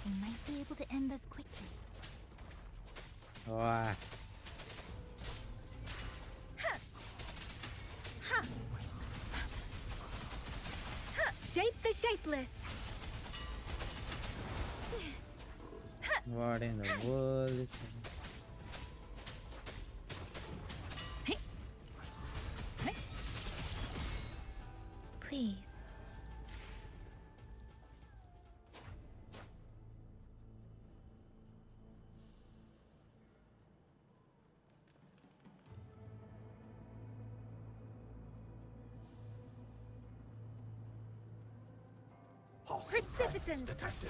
I might be able to end this quickly. Wow. Shape the shapeless. What in the world is that? Please. Precipitant detected.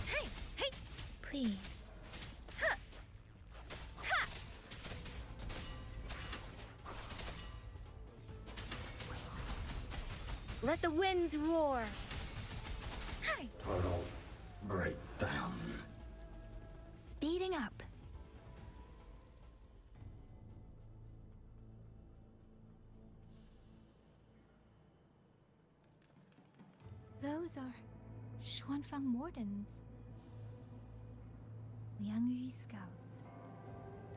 Hey, hey, please. Ha. Ha. Let the winds roar. Hey. Total breakdown. Speeding up. Those are Xuanfang Mordens. Liang Yu scouts.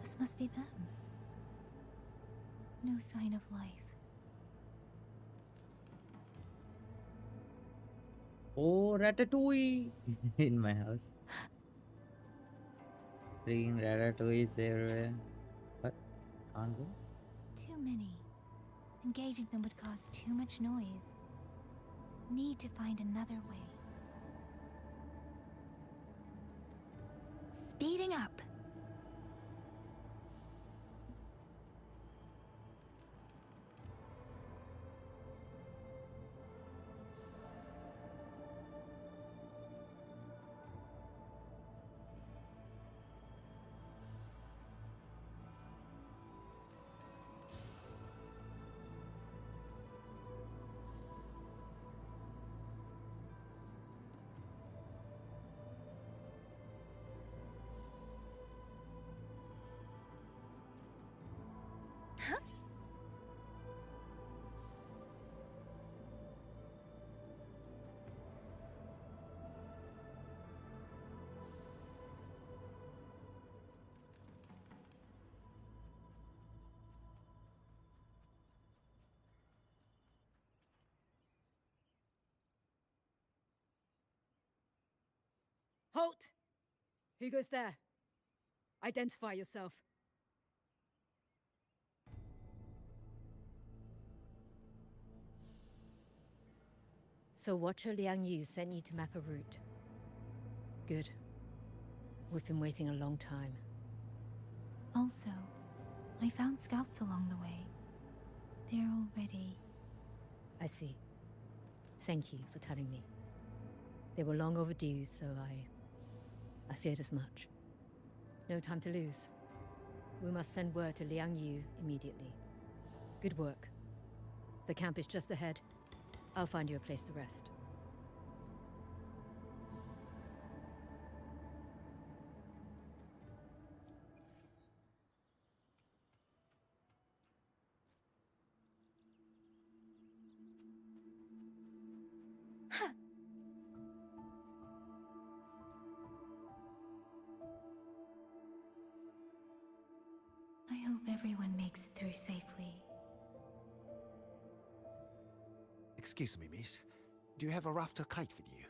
This must be them. No sign of life. Oh, Ratatouille! In my house. Freaking Ratatouille is everywhere. But can't go. Too many. Engaging them would cause too much noise. Need to find another way. Speeding up. Halt! Who goes there? Identify yourself. So Watcher Liang Yu sent you to map a route. Good. We've been waiting a long time. Also, I found scouts along the way. They're all ready. I see. Thank you for telling me. They were long overdue, so I feared as much. No time to lose. We must send word to Liang Yu immediately. Good work. The camp is just ahead. I'll find you a place to rest. I hope everyone makes it through safely. Excuse me, miss. Do you have a rafter kite with you?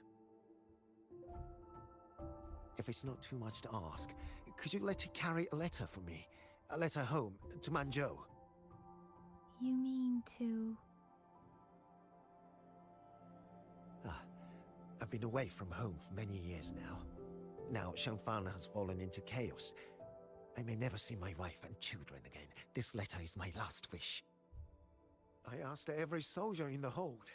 If it's not too much to ask, could you let it carry a letter for me? A letter home, to Manzhou. You mean to... I've been away from home for many years now. Now Shangfang has fallen into chaos. I may never see my wife and children again. This letter is my last wish. I asked every soldier in the hold,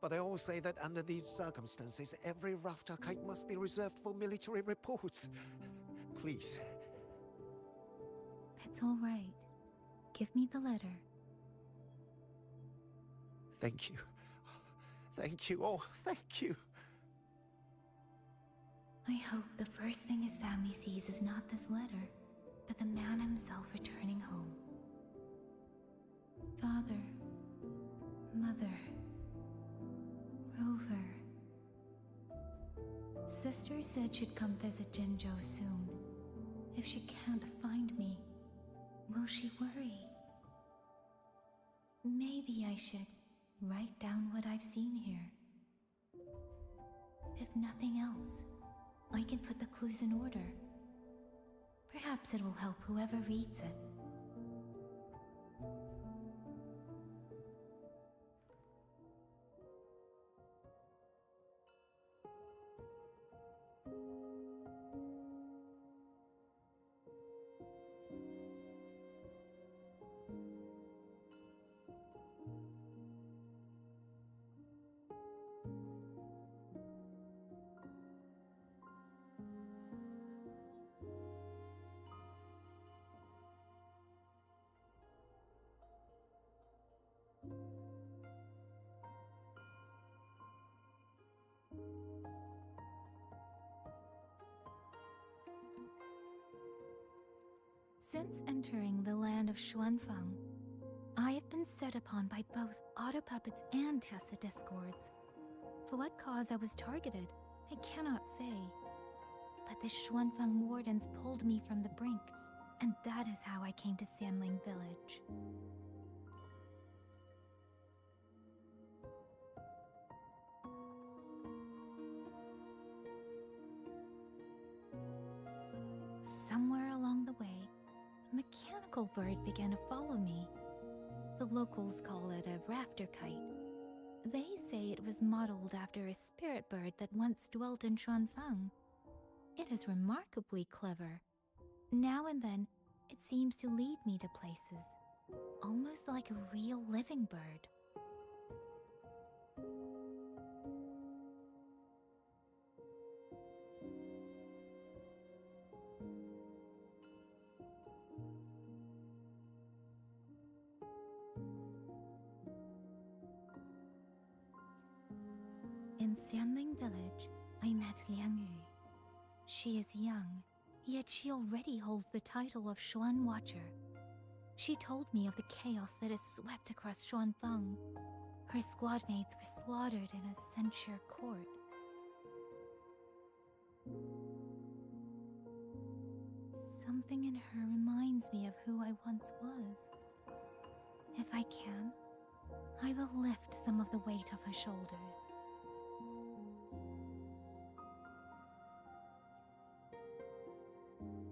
but they all say that under these circumstances, every rafter kite must be reserved for military reports. Please. It's all right. Give me the letter. Thank you. Thank you. Oh, thank you. I hope the first thing his family sees is not this letter, but the man himself returning home. Father, Mother, Rover. Sister said she'd come visit Jinzhou soon. If she can't find me, will she worry? Maybe I should write down what I've seen here. If nothing else, I can put the clues in order. Perhaps it will help whoever reads it. Since entering the land of Xuanfang, I have been set upon by both auto puppets and Tessa discords. For what cause I was targeted, I cannot say. But the Xuanfang wardens pulled me from the brink, and that is how I came to Sanling village. Somewhere along the way, a mechanical bird began to follow me. The locals call it a rafter kite. They say it was modeled after a spirit bird that once dwelt in Xuanfang. It is remarkably clever. Now and then, it seems to lead me to places, almost like a real living bird. In Sanling village, I met Liang Yu. She is young, yet she already holds the title of Xuan Watcher. She told me of the chaos that has swept across Xuanfeng. Her squad mates were slaughtered in a censure court. Something in her reminds me of who I once was. If I can, I will lift some of the weight off her shoulders.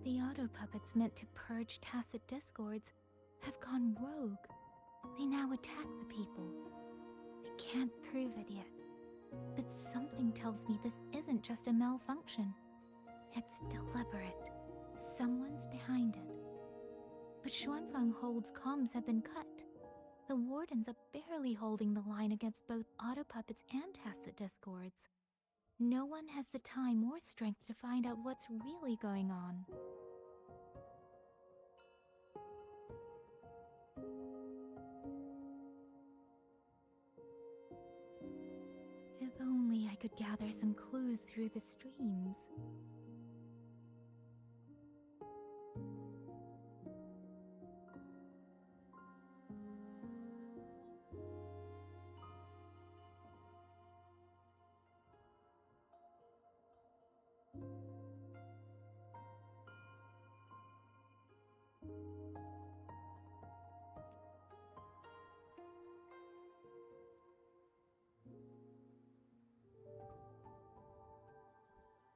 The auto puppets meant to purge tacit discords have gone rogue. They now attack the people. I can't prove it yet, but something tells me this isn't just a malfunction. It's deliberate. Someone's behind it. But Xuanfang Hold's comms have been cut. The wardens are barely holding the line against both auto puppets and tacit discords. No one has the time or strength to find out what's really going on. If only I could gather some clues through the streams.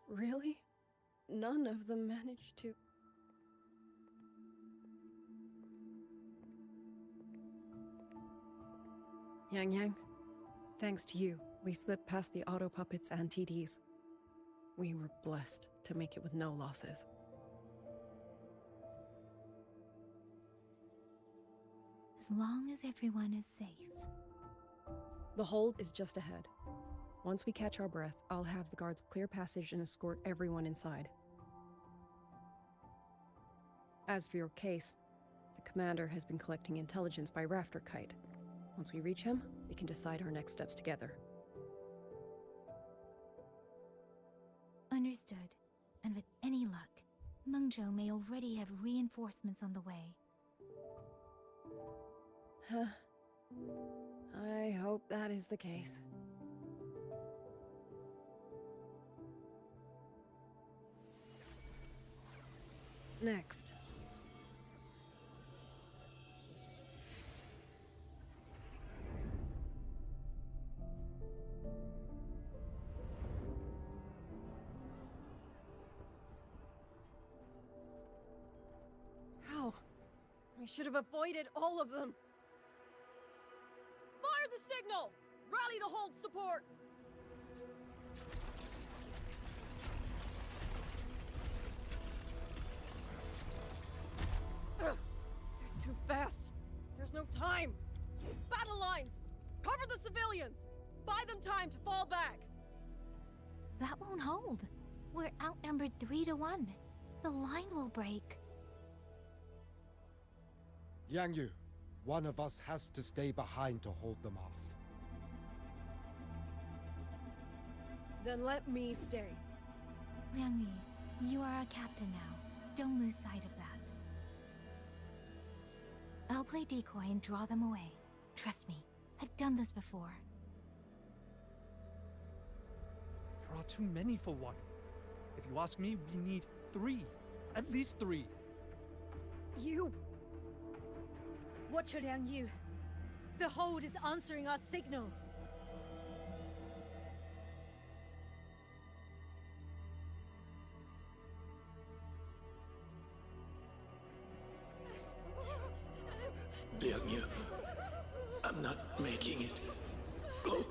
Really? None of them managed to... Yang Yang, thanks to you, we slipped past the auto puppets and TDs. We were blessed to make it with no losses. As long as everyone is safe. The hold is just ahead. Once we catch our breath, I'll have the guards clear passage and escort everyone inside. As for your case, the commander has been collecting intelligence by Rafter Kite. Once we reach him, we can decide our next steps together. Understood. And with any luck, Mengzhou may already have reinforcements on the way. Huh. I hope that is the case. Next. How? We should have avoided all of them. Fire the signal! Rally the hold support! Ugh. They're too fast. There's no time. Battle lines! Cover the civilians! Buy them time to fall back! That won't hold. We're outnumbered 3-1. The line will break. Yang Yu, one of us has to stay behind to hold them off. Then let me stay. Liang Yu, you are our captain now. Don't lose sight of that. I'll play decoy and draw them away. Trust me, I've done this before. There are too many for one. If you ask me, we need 3. At least 3. You! Watch her, Liang Yu. The hold is answering our signal. Liang Yu, I'm not making it. Go.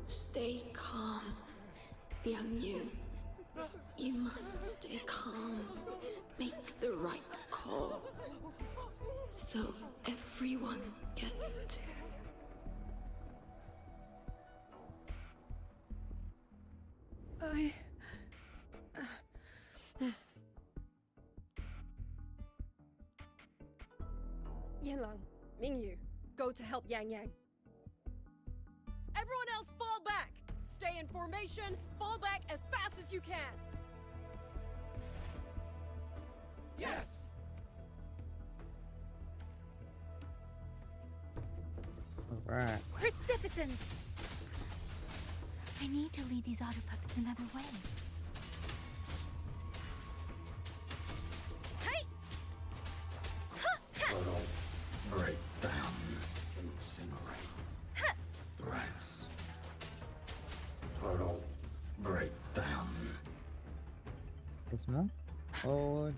Stay calm, Liang Yu. You must stay calm. Make the right call. So everyone gets to... Yanlang, Mingyu, go to help Yang Yang. Everyone else fall back! Stay in formation, fall back as fast as you can! Yes! Alright. Precipitance! I need to lead these auto puppets another way. Hey! Turtle, break down, incinerate. Threats. Turtle, break down. There's more? Oh,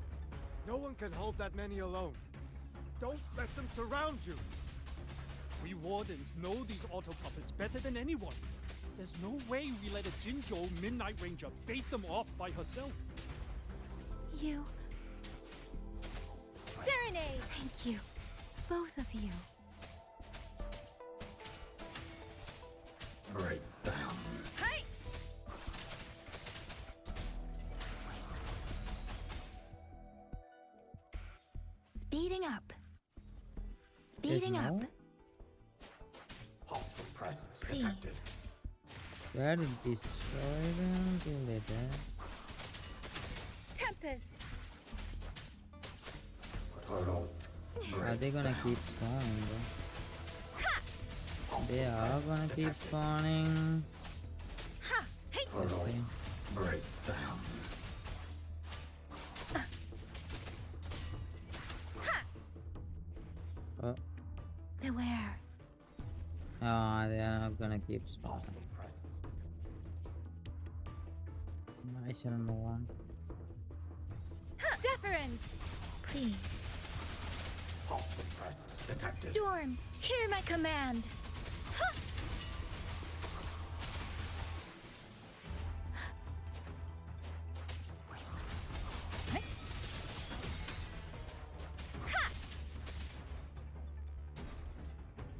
No one can hold that many alone. Don't let them surround you. We wardens know these auto puppets better than anyone. There's no way we let a Jinzhou Midnight Ranger bait them off by herself. You. Serenade! Thank you. Both of you. Break down. Hey! Speeding up. Speeding There's up. more? Hostile presence Please. detected. try to destroy them till they're dead. Tempest! Turtle, Are they gonna keep spawning though? They are gonna keep spawning. Ha! Hey! Let's Turtle, see. break down. Oh. Beware. Oh, they are not gonna keep spawning. Hostile presence. I shouldn't move on. Deference! Please. Hostile presence detected. Storm, hear my command. Ha! Hey. Ha!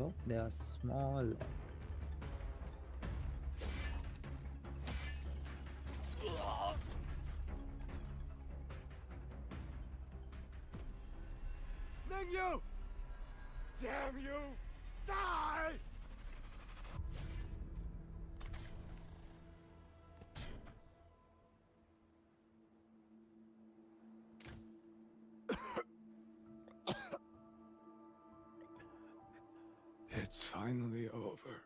Oh, they are small. Mingyu! Damn you! Die! It's finally over.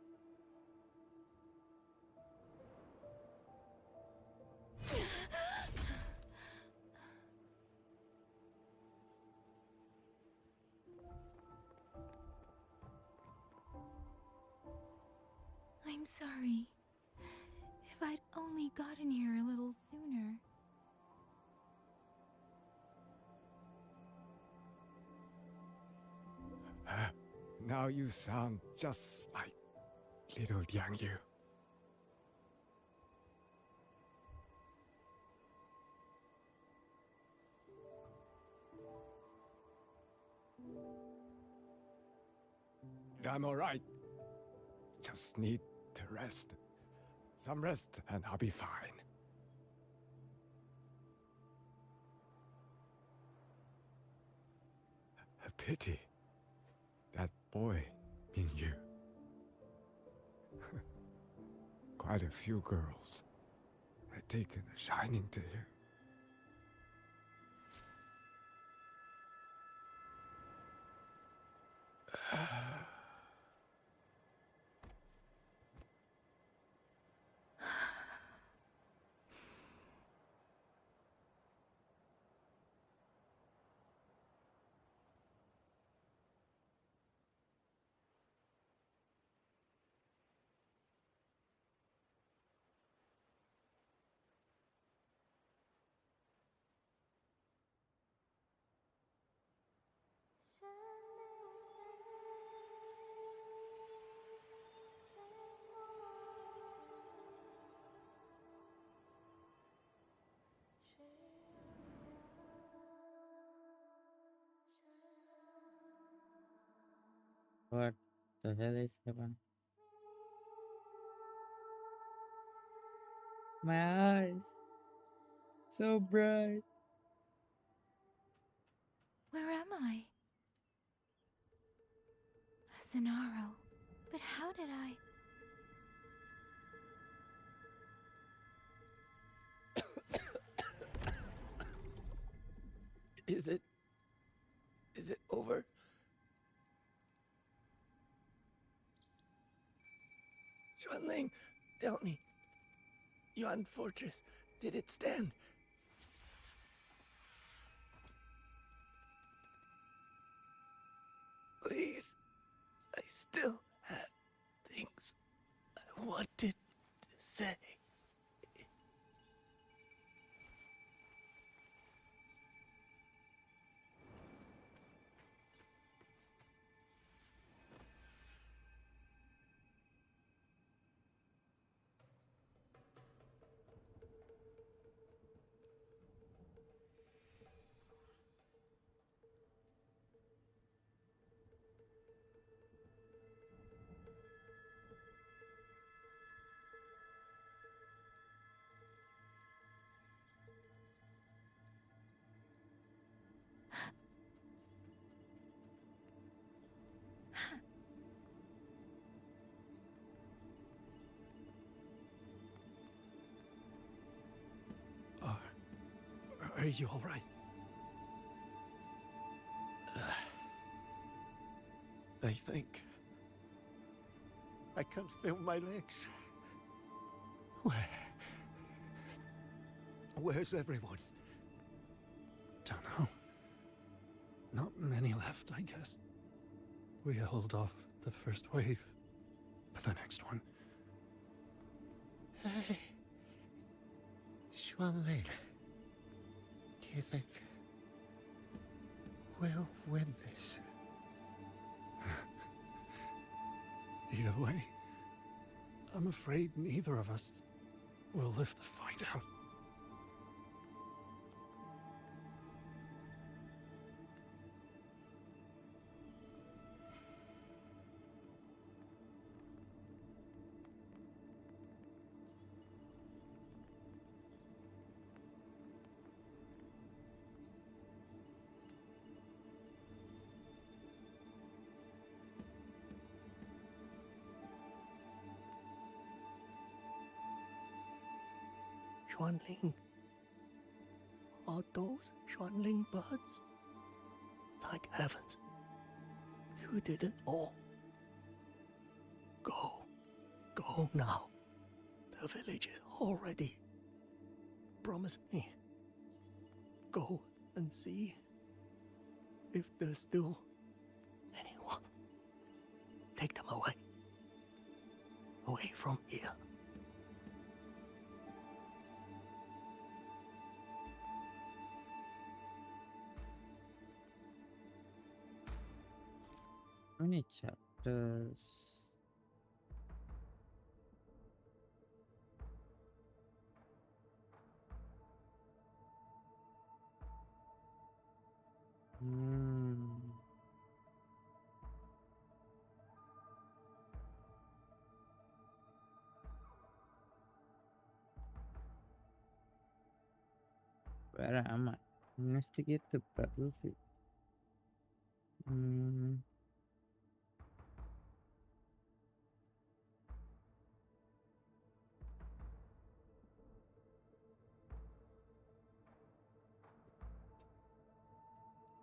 I'm sorry. If I'd only gotten here a little sooner. Now you sound just like little Yang Yu. I'm alright. Just need to rest. Some rest and I'll be fine. A pity. That boy, Mingyu. Quite a few girls had taken a shining to him. What the hell is happening? My eyes. So bright. Where am I? Cenaro. But how did I? Is Tell me, Yuan Fortress, did it stand? Please, I still had things I wanted to say. Are you all right? I think I can feel my legs. Where's everyone? Don't know. Not many left, I guess. We held off the first wave, but the next one. Hey, Xuanling, do you think we'll win this? Either way, I'm afraid neither of us will live to find out. Xuanling. Are those Xuanling birds? Thank heavens. You didn't all. Go now. The village is all ready. Promise me. Go and see if there's still anyone. Take them away. Away from here. How many chapters? Where am I? Investigate the battlefield.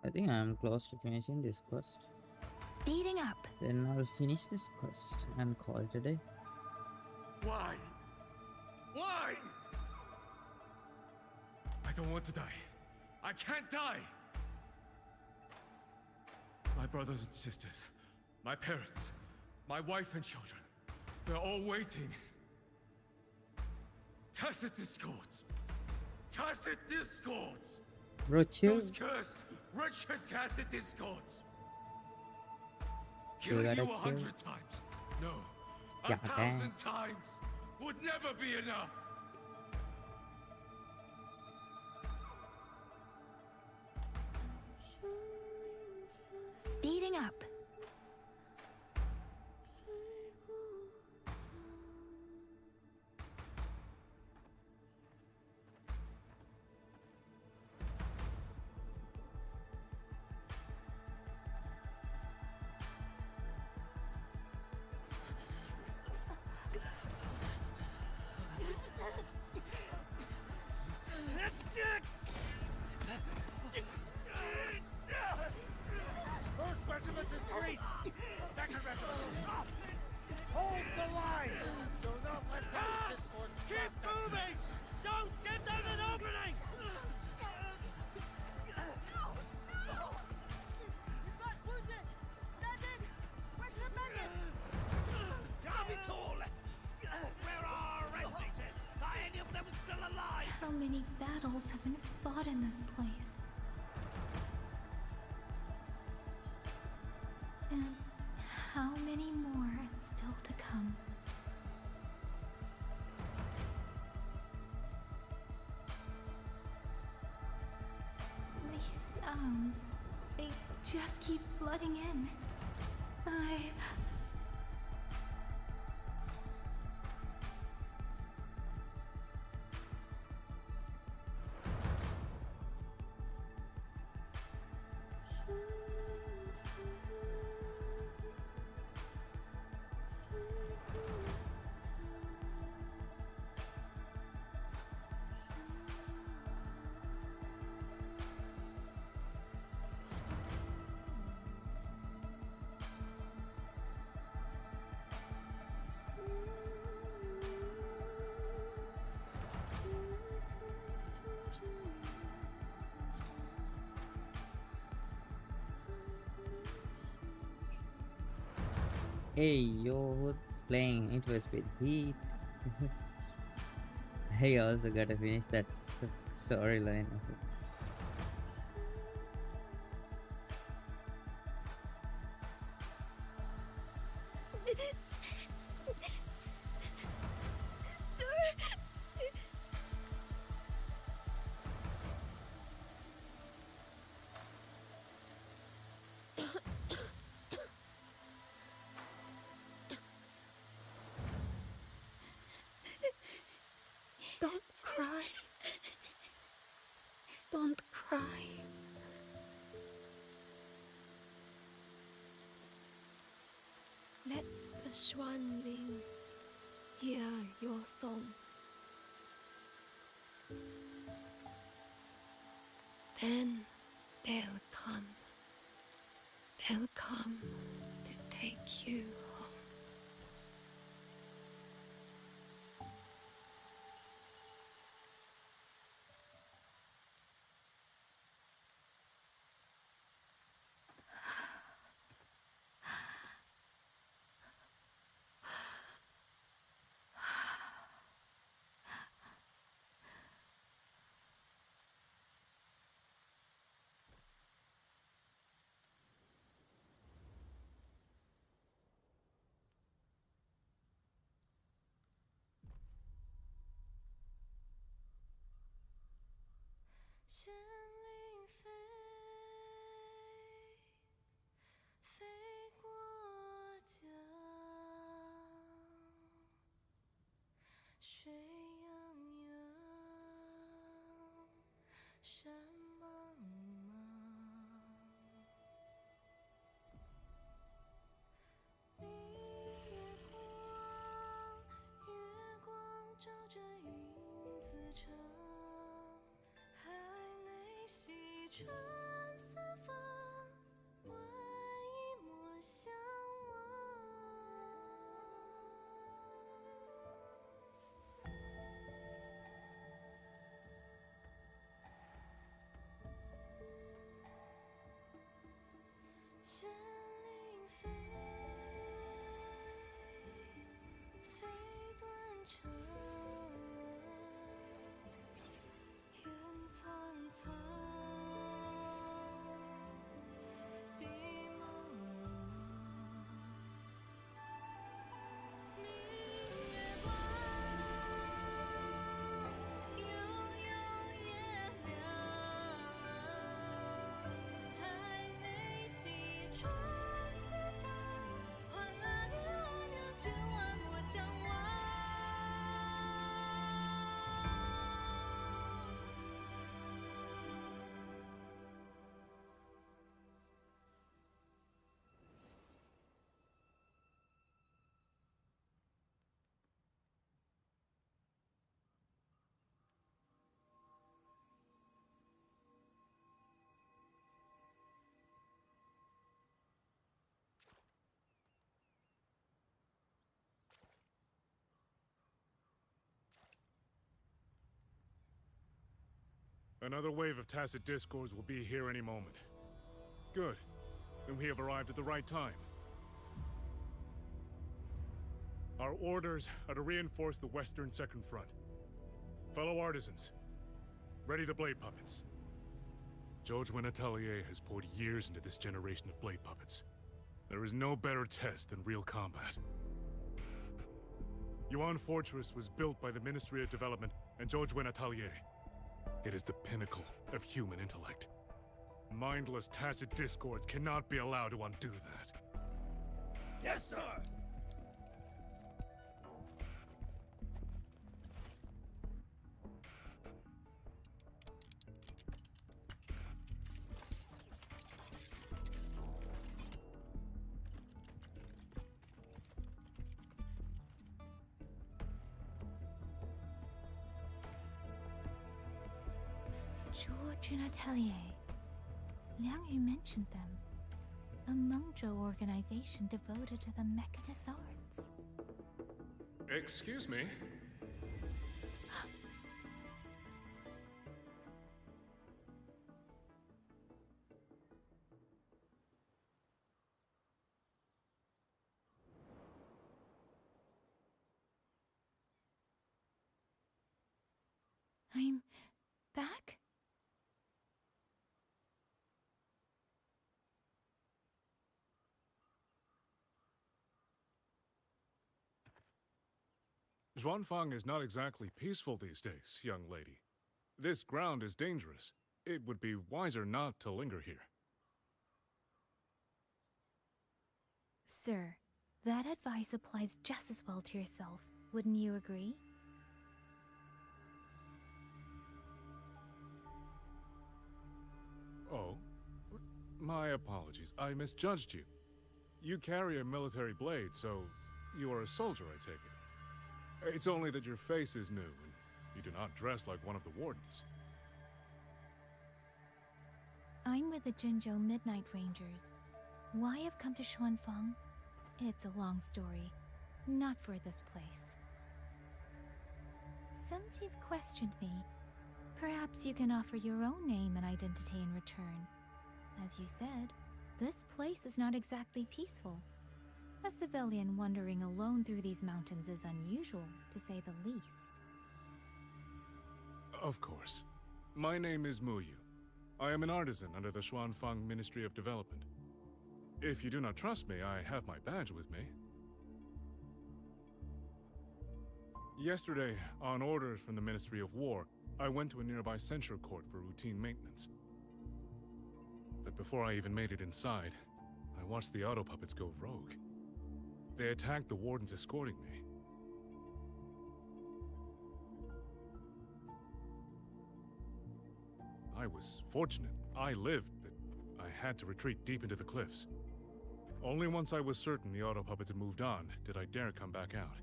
I think I am close to finishing this quest. Speeding up. Then I'll finish this quest and call it a day. Why? Why? I don't want to die. I can't die! My brothers and sisters, my parents, my wife and children, they're all waiting. Tacit discords! Tacit discords! Bro, chill. Those cursed, wretched tacit discords! You Killing gotta you chill. 100 times, no, Yeah, 1,000 times would never be enough! Speeding up. many battles have been fought in this place. And how many more are still to come? These sounds, they just keep flooding in. Hey, yo, who's playing Into a Speed Heat? I also gotta finish that storyline of it. Don't cry. Don't cry. Let the Xuanling hear your song. Then they'll come. They'll come to take you home. Another wave of tacit discords will be here any moment. Good. Then we have arrived at the right time. Our orders are to reinforce the western second front. Fellow artisans, Ready the blade puppets. George Atelier has poured years into this generation of blade puppets. There is no better test than real combat. Yuan Fortress was built by the Ministry of Development and George Atelier. It is the pinnacle of human intellect. Mindless, tacit discords cannot be allowed to undo that. Yes, sir! George and Atelier. Liang Yu mentioned them. A Mengzhou organization devoted to the mechanist arts. Excuse me? I'm back? Zhuanfang is not exactly peaceful these days, young lady. This ground is dangerous. It would be wiser not to linger here. Sir, that advice applies just as well to yourself. Wouldn't you agree? Oh? My apologies. I misjudged you. You carry a military blade, so you are a soldier, I take it. It's only that your face is new, and you do not dress like one of the wardens. I'm with the Jinzhou Midnight Rangers. Why I've come to Xuanfang? It's a long story. Not for this place. Since you've questioned me, perhaps you can offer your own name and identity in return. As you said, this place is not exactly peaceful. A civilian wandering alone through these mountains is unusual, to say the least. Of course. My name is Muyu. I am an artisan under the Xuanfang Ministry of Development. If you do not trust me, I have my badge with me. Yesterday, on orders from the Ministry of War, I went to a nearby censure court for routine maintenance. But before I even made it inside, I watched the auto puppets go rogue. They attacked the wardens escorting me. I was fortunate. I lived, but I had to retreat deep into the cliffs. Only once I was certain the auto puppets had moved on did I dare come back out.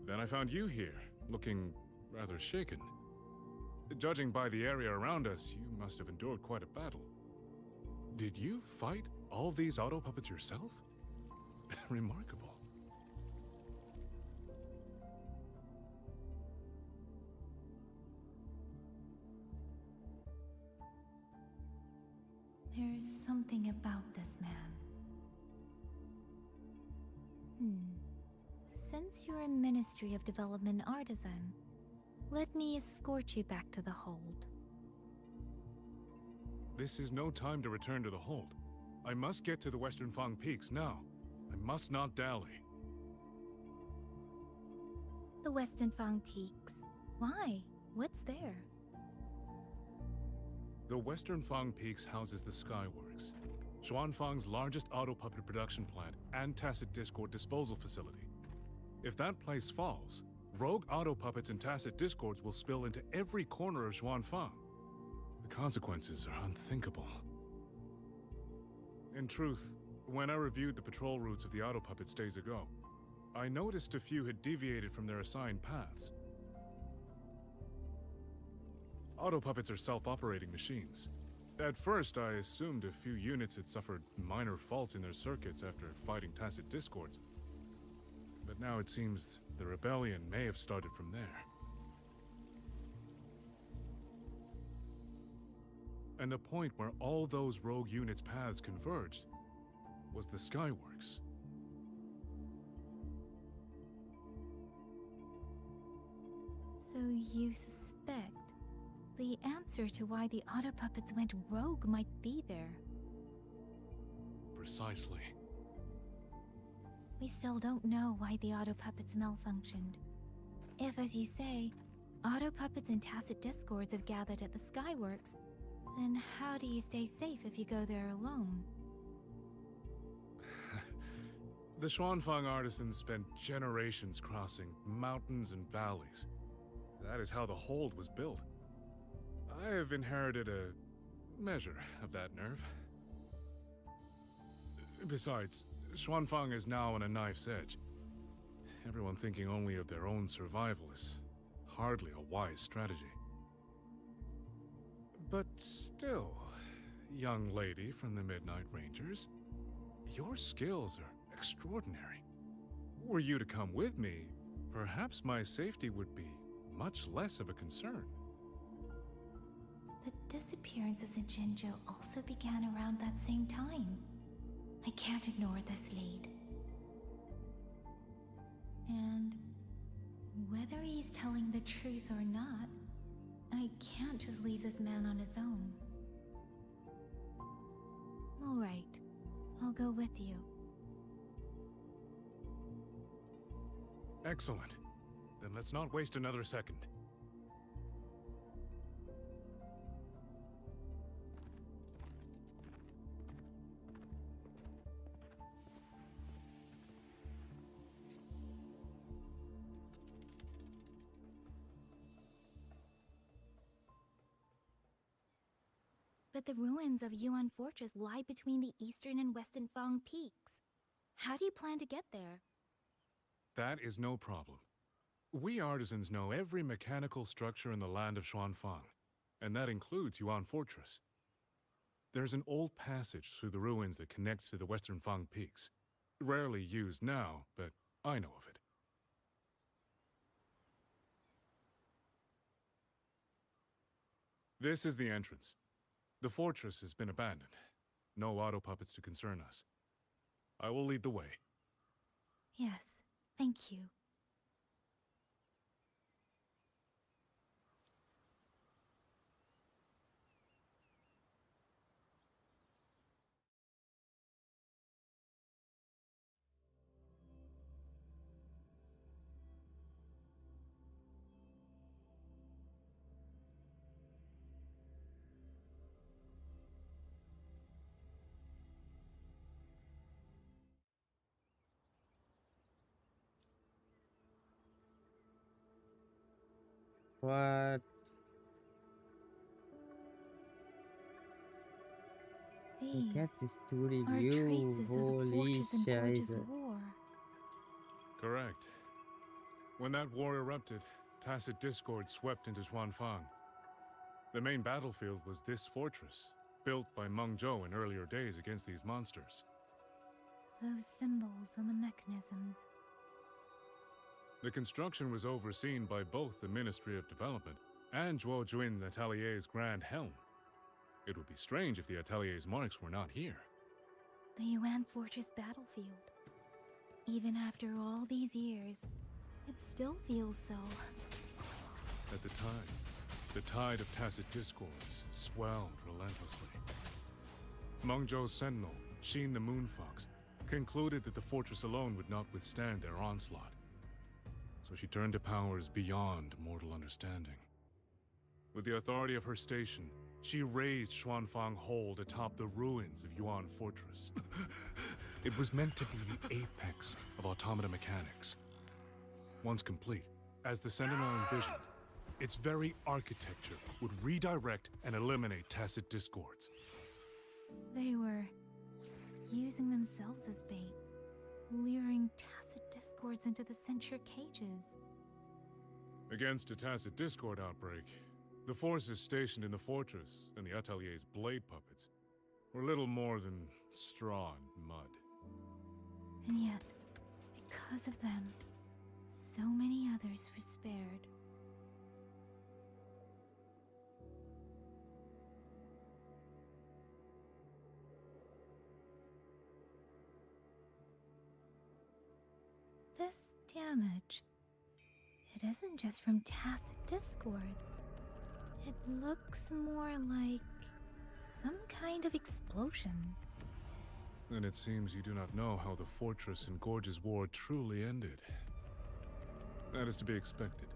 Then I found you here, looking rather shaken. Judging by the area around us, you must have endured quite a battle. Did you fight all these auto puppets yourself? Remarkable. There's something about this man. Since you're a Ministry of Development artisan, let me escort you back to the hold. This is no time to return to the hold. I must get to the Western Fang Peaks now. I must not dally. The Western Fang Peaks? Why? What's there? The Western Fang Peaks houses the Skyworks, Xuanfang's largest auto puppet production plant and tacit discord disposal facility. If that place falls, rogue auto puppets and tacit discords will spill into every corner of Xuanfang. The consequences are unthinkable. In truth, when I reviewed the patrol routes of the auto puppets days ago, I noticed a few had deviated from their assigned paths. Auto puppets are self-operating machines. At first, I assumed a few units had suffered minor faults in their circuits after fighting tacit discords. But now it seems the rebellion may have started from there. And the point where all those rogue units' paths converged was the Skyworks. You suspect the answer to why the auto puppets went rogue might be there. Precisely. We still don't know why the auto puppets malfunctioned. If, as you say, auto puppets and tacit discords have gathered at the Skyworks, then how do you stay safe if you go there alone? The Xuanfang artisans spent generations crossing mountains and valleys. That is how the hold was built. I have inherited a measure of that nerve. Besides, Xuanfang is now on a knife's edge. Everyone thinking only of their own survival is hardly a wise strategy. But still, young lady from the Midnight Rangers, your skills are extraordinary. Were you to come with me, perhaps my safety would be much less of a concern. The disappearances in Jinzhou also began around that same time. I can't ignore this lead. And whether he's telling the truth or not, I can't just leave this man on his own. All right, I'll go with you. Excellent. Then let's not waste another second. But the ruins of Yuan Fortress lie between the eastern and western Fang peaks. How do you plan to get there? That is no problem. We artisans know every mechanical structure in the land of Xuanfang, and that includes Yuan Fortress. There's an old passage through the ruins that connects to the western Fang peaks. Rarely used now, but I know of it. This is the entrance. The fortress has been abandoned. No auto puppets to concern us. I will lead the way. Yes, thank you. What? Look These at this 2D are view. traces of the Holy Fortress and Gorge's shit. war. Correct. When that war erupted, tacit discord swept into Xuanfang. The main battlefield was this fortress, built by Meng Zhou in earlier days against these monsters. Those symbols and the mechanisms. The construction was overseen by both the Ministry of Development and Zhuo Jun's Atelier's Grand Helm. It would be strange if the Atelier's marks were not here. The Yuan Fortress battlefield. Even after all these years, it still feels so. At the time, the tide of tacit discords swelled relentlessly. Meng Zhou's sentinel, Xin the Moonfox, concluded that the fortress alone would not withstand their onslaught. So she turned to powers beyond mortal understanding. With the authority of her station, she raised Xuanfang Hold atop the ruins of Yuan Fortress. It was meant to be the apex of automata mechanics. Once complete, as the Sentinel envisioned, its very architecture would redirect and eliminate tacit discords. They were using themselves as bait, luring tacit discords into the censure cages. Against a tacit discord outbreak, the forces stationed in the fortress and the Atelier's blade puppets were little more than straw and mud. And yet, because of them, so many others were spared. This damage, it it isn't just from tacit discords. It looks more like some kind of explosion. Then it seems you do not know how the Fortress and Gorge's war truly ended. That is to be expected.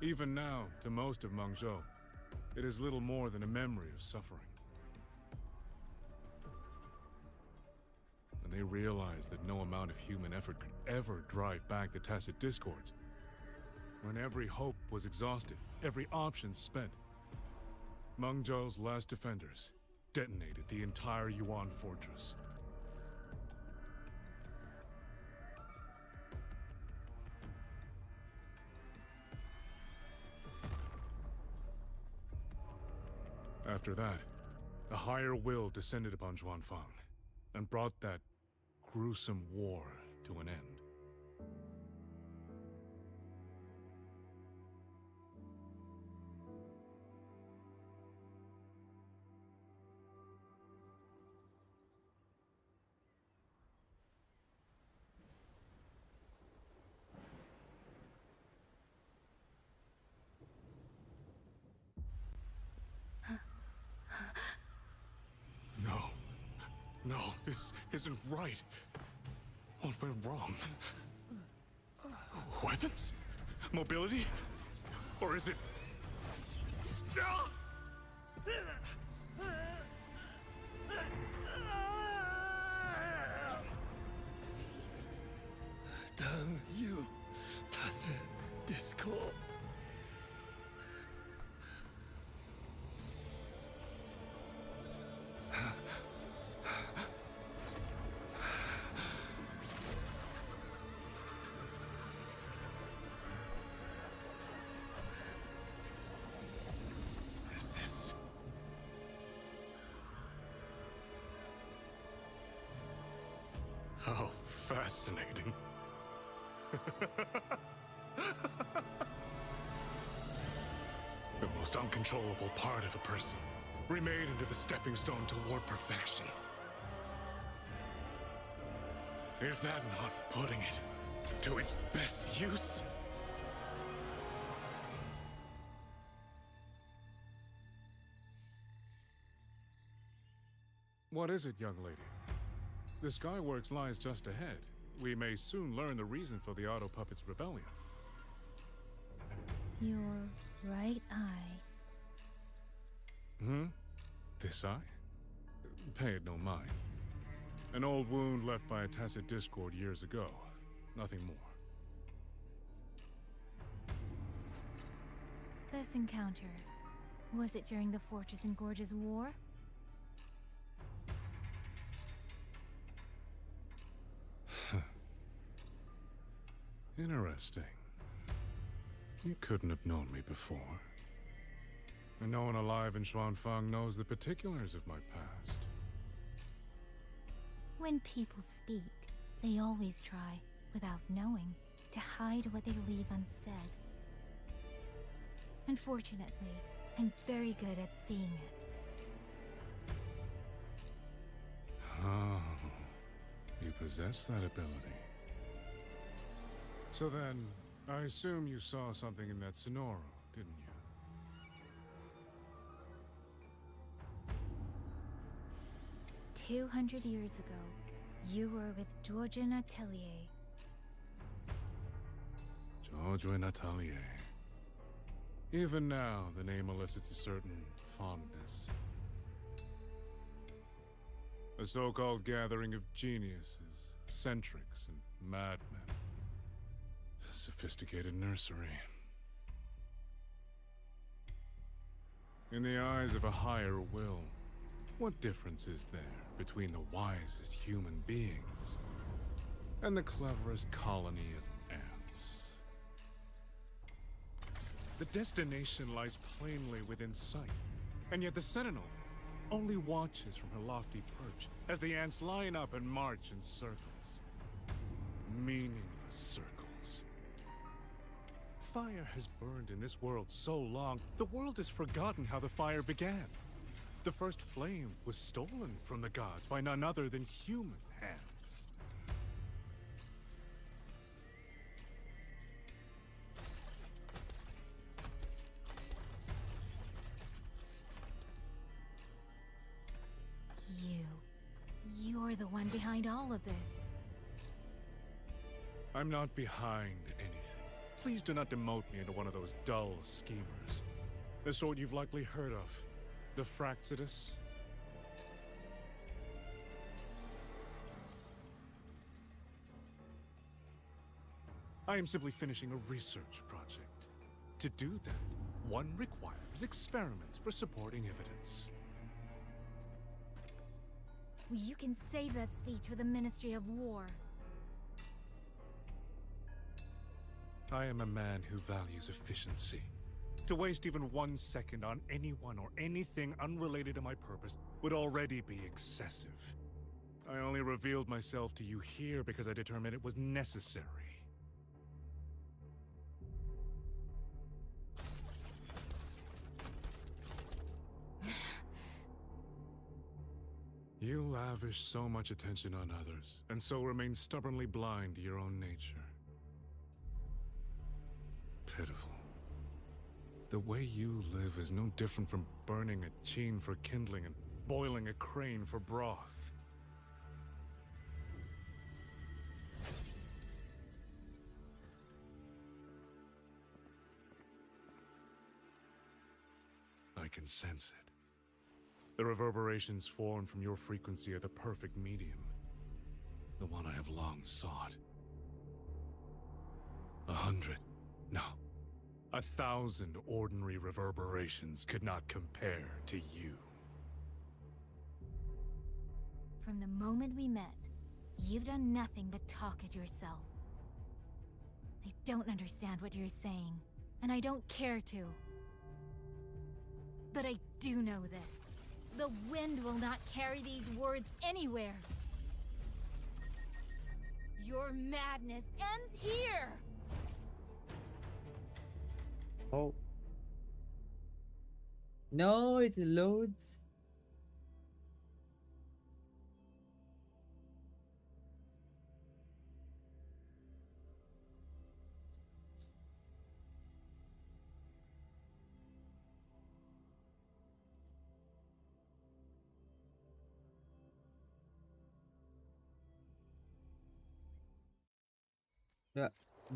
Even now, to most of Mengzhou, it is little more than a memory of suffering. When they realized that no amount of human effort could ever drive back the tacit discords, when every hope was exhausted, every option spent, Mengzhou's last defenders detonated the entire Yuan fortress. After that, a higher will descended upon Xuanfang and brought that gruesome war to an end. No, this isn't right. What went wrong? Weapons? Mobility? Or is it... Damn you, tacit discord. How fascinating. The most uncontrollable part of a person, remade into the stepping stone toward perfection. Is that not putting it to its best use? What is it, young lady? The Skyworks lies just ahead. We may soon learn the reason for the Auto Puppet's rebellion. Your right eye. This eye? Pay it no mind. An old wound left by a tacit discord years ago. Nothing more. This encounter, was it during the Fortress and Gorge's war? Interesting. You couldn't have known me before. And no one alive in Xuanfang knows the particulars of my past. When people speak, they always try, without knowing, to hide what they leave unsaid. Unfortunately, I'm very good at seeing it. Oh, you possess that ability. So then, I assume you saw something in that Sonoro, didn't you? 200 years ago, you were with Georgian Atelier. George Natelier. Even now, the name elicits a certain fondness. A so-called gathering of geniuses, eccentrics, and madmen. A sophisticated nursery. In the eyes of a higher will, what difference is there between the wisest human beings and the cleverest colony of ants? The destination lies plainly within sight, and yet the Sentinel only watches from her lofty perch as the ants line up and march in circles. Meaningless circles. Fire has burned in this world so long, the world has forgotten how the fire began. The first flame was stolen from the gods by none other than human hands. you're the one behind all of this. I'm not behind anything. Please do not demote me into one of those dull schemers. The sort you've likely heard of. The Fraxidus. I am simply finishing a research project. To do that, one requires experiments for supporting evidence. You can save that speech for the Ministry of War. I am a man who values efficiency. To waste even 1 second on anyone or anything unrelated to my purpose would already be excessive. I only revealed myself to you here because I determined it was necessary. You lavish so much attention on others, and so remain stubbornly blind to your own nature. Pitiful. The way you live is no different from burning a cheen for kindling and boiling a crane for broth. I can sense it. The reverberations formed from your frequency are the perfect medium. The one I have long sought. 100, no, 1,000 ordinary reverberations could not compare to you. From the moment we met, you've done nothing but talk at yourself. I don't understand what you're saying, and I don't care to. But I do know this. The wind will not carry these words anywhere. Your madness ends here! Oh. No, it loads.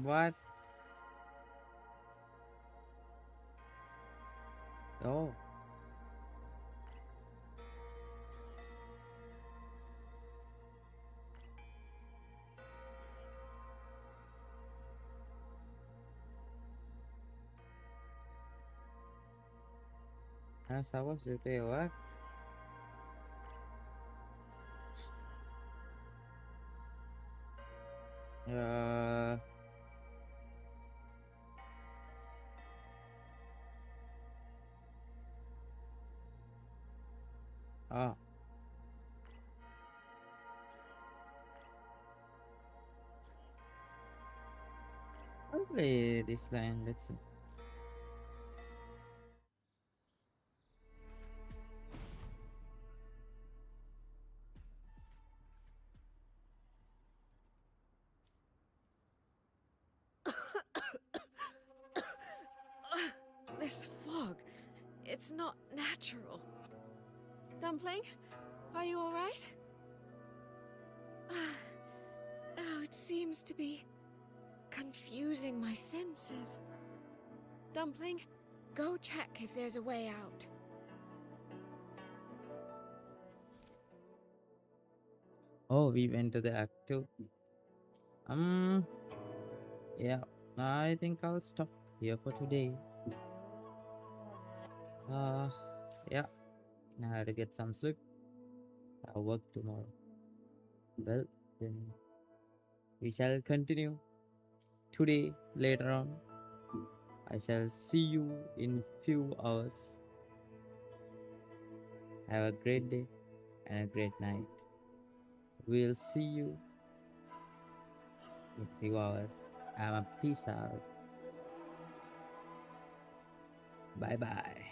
What? Oh. I was to what? Uh. Ah. I'll play this line. Let's see. This fog, it's not natural. Dumpling, are you all right? Oh, it seems to be confusing my senses. Dumpling, go check if there's a way out. Oh, we went to the act 2. Yeah, I think I'll stop here for today. Yeah, I had to get some sleep. I'll work tomorrow. Well, then we shall continue today later on. I shall see you in few hours. Have a great day and a great night. We'll see you in few hours. I'm a peace out. Bye bye.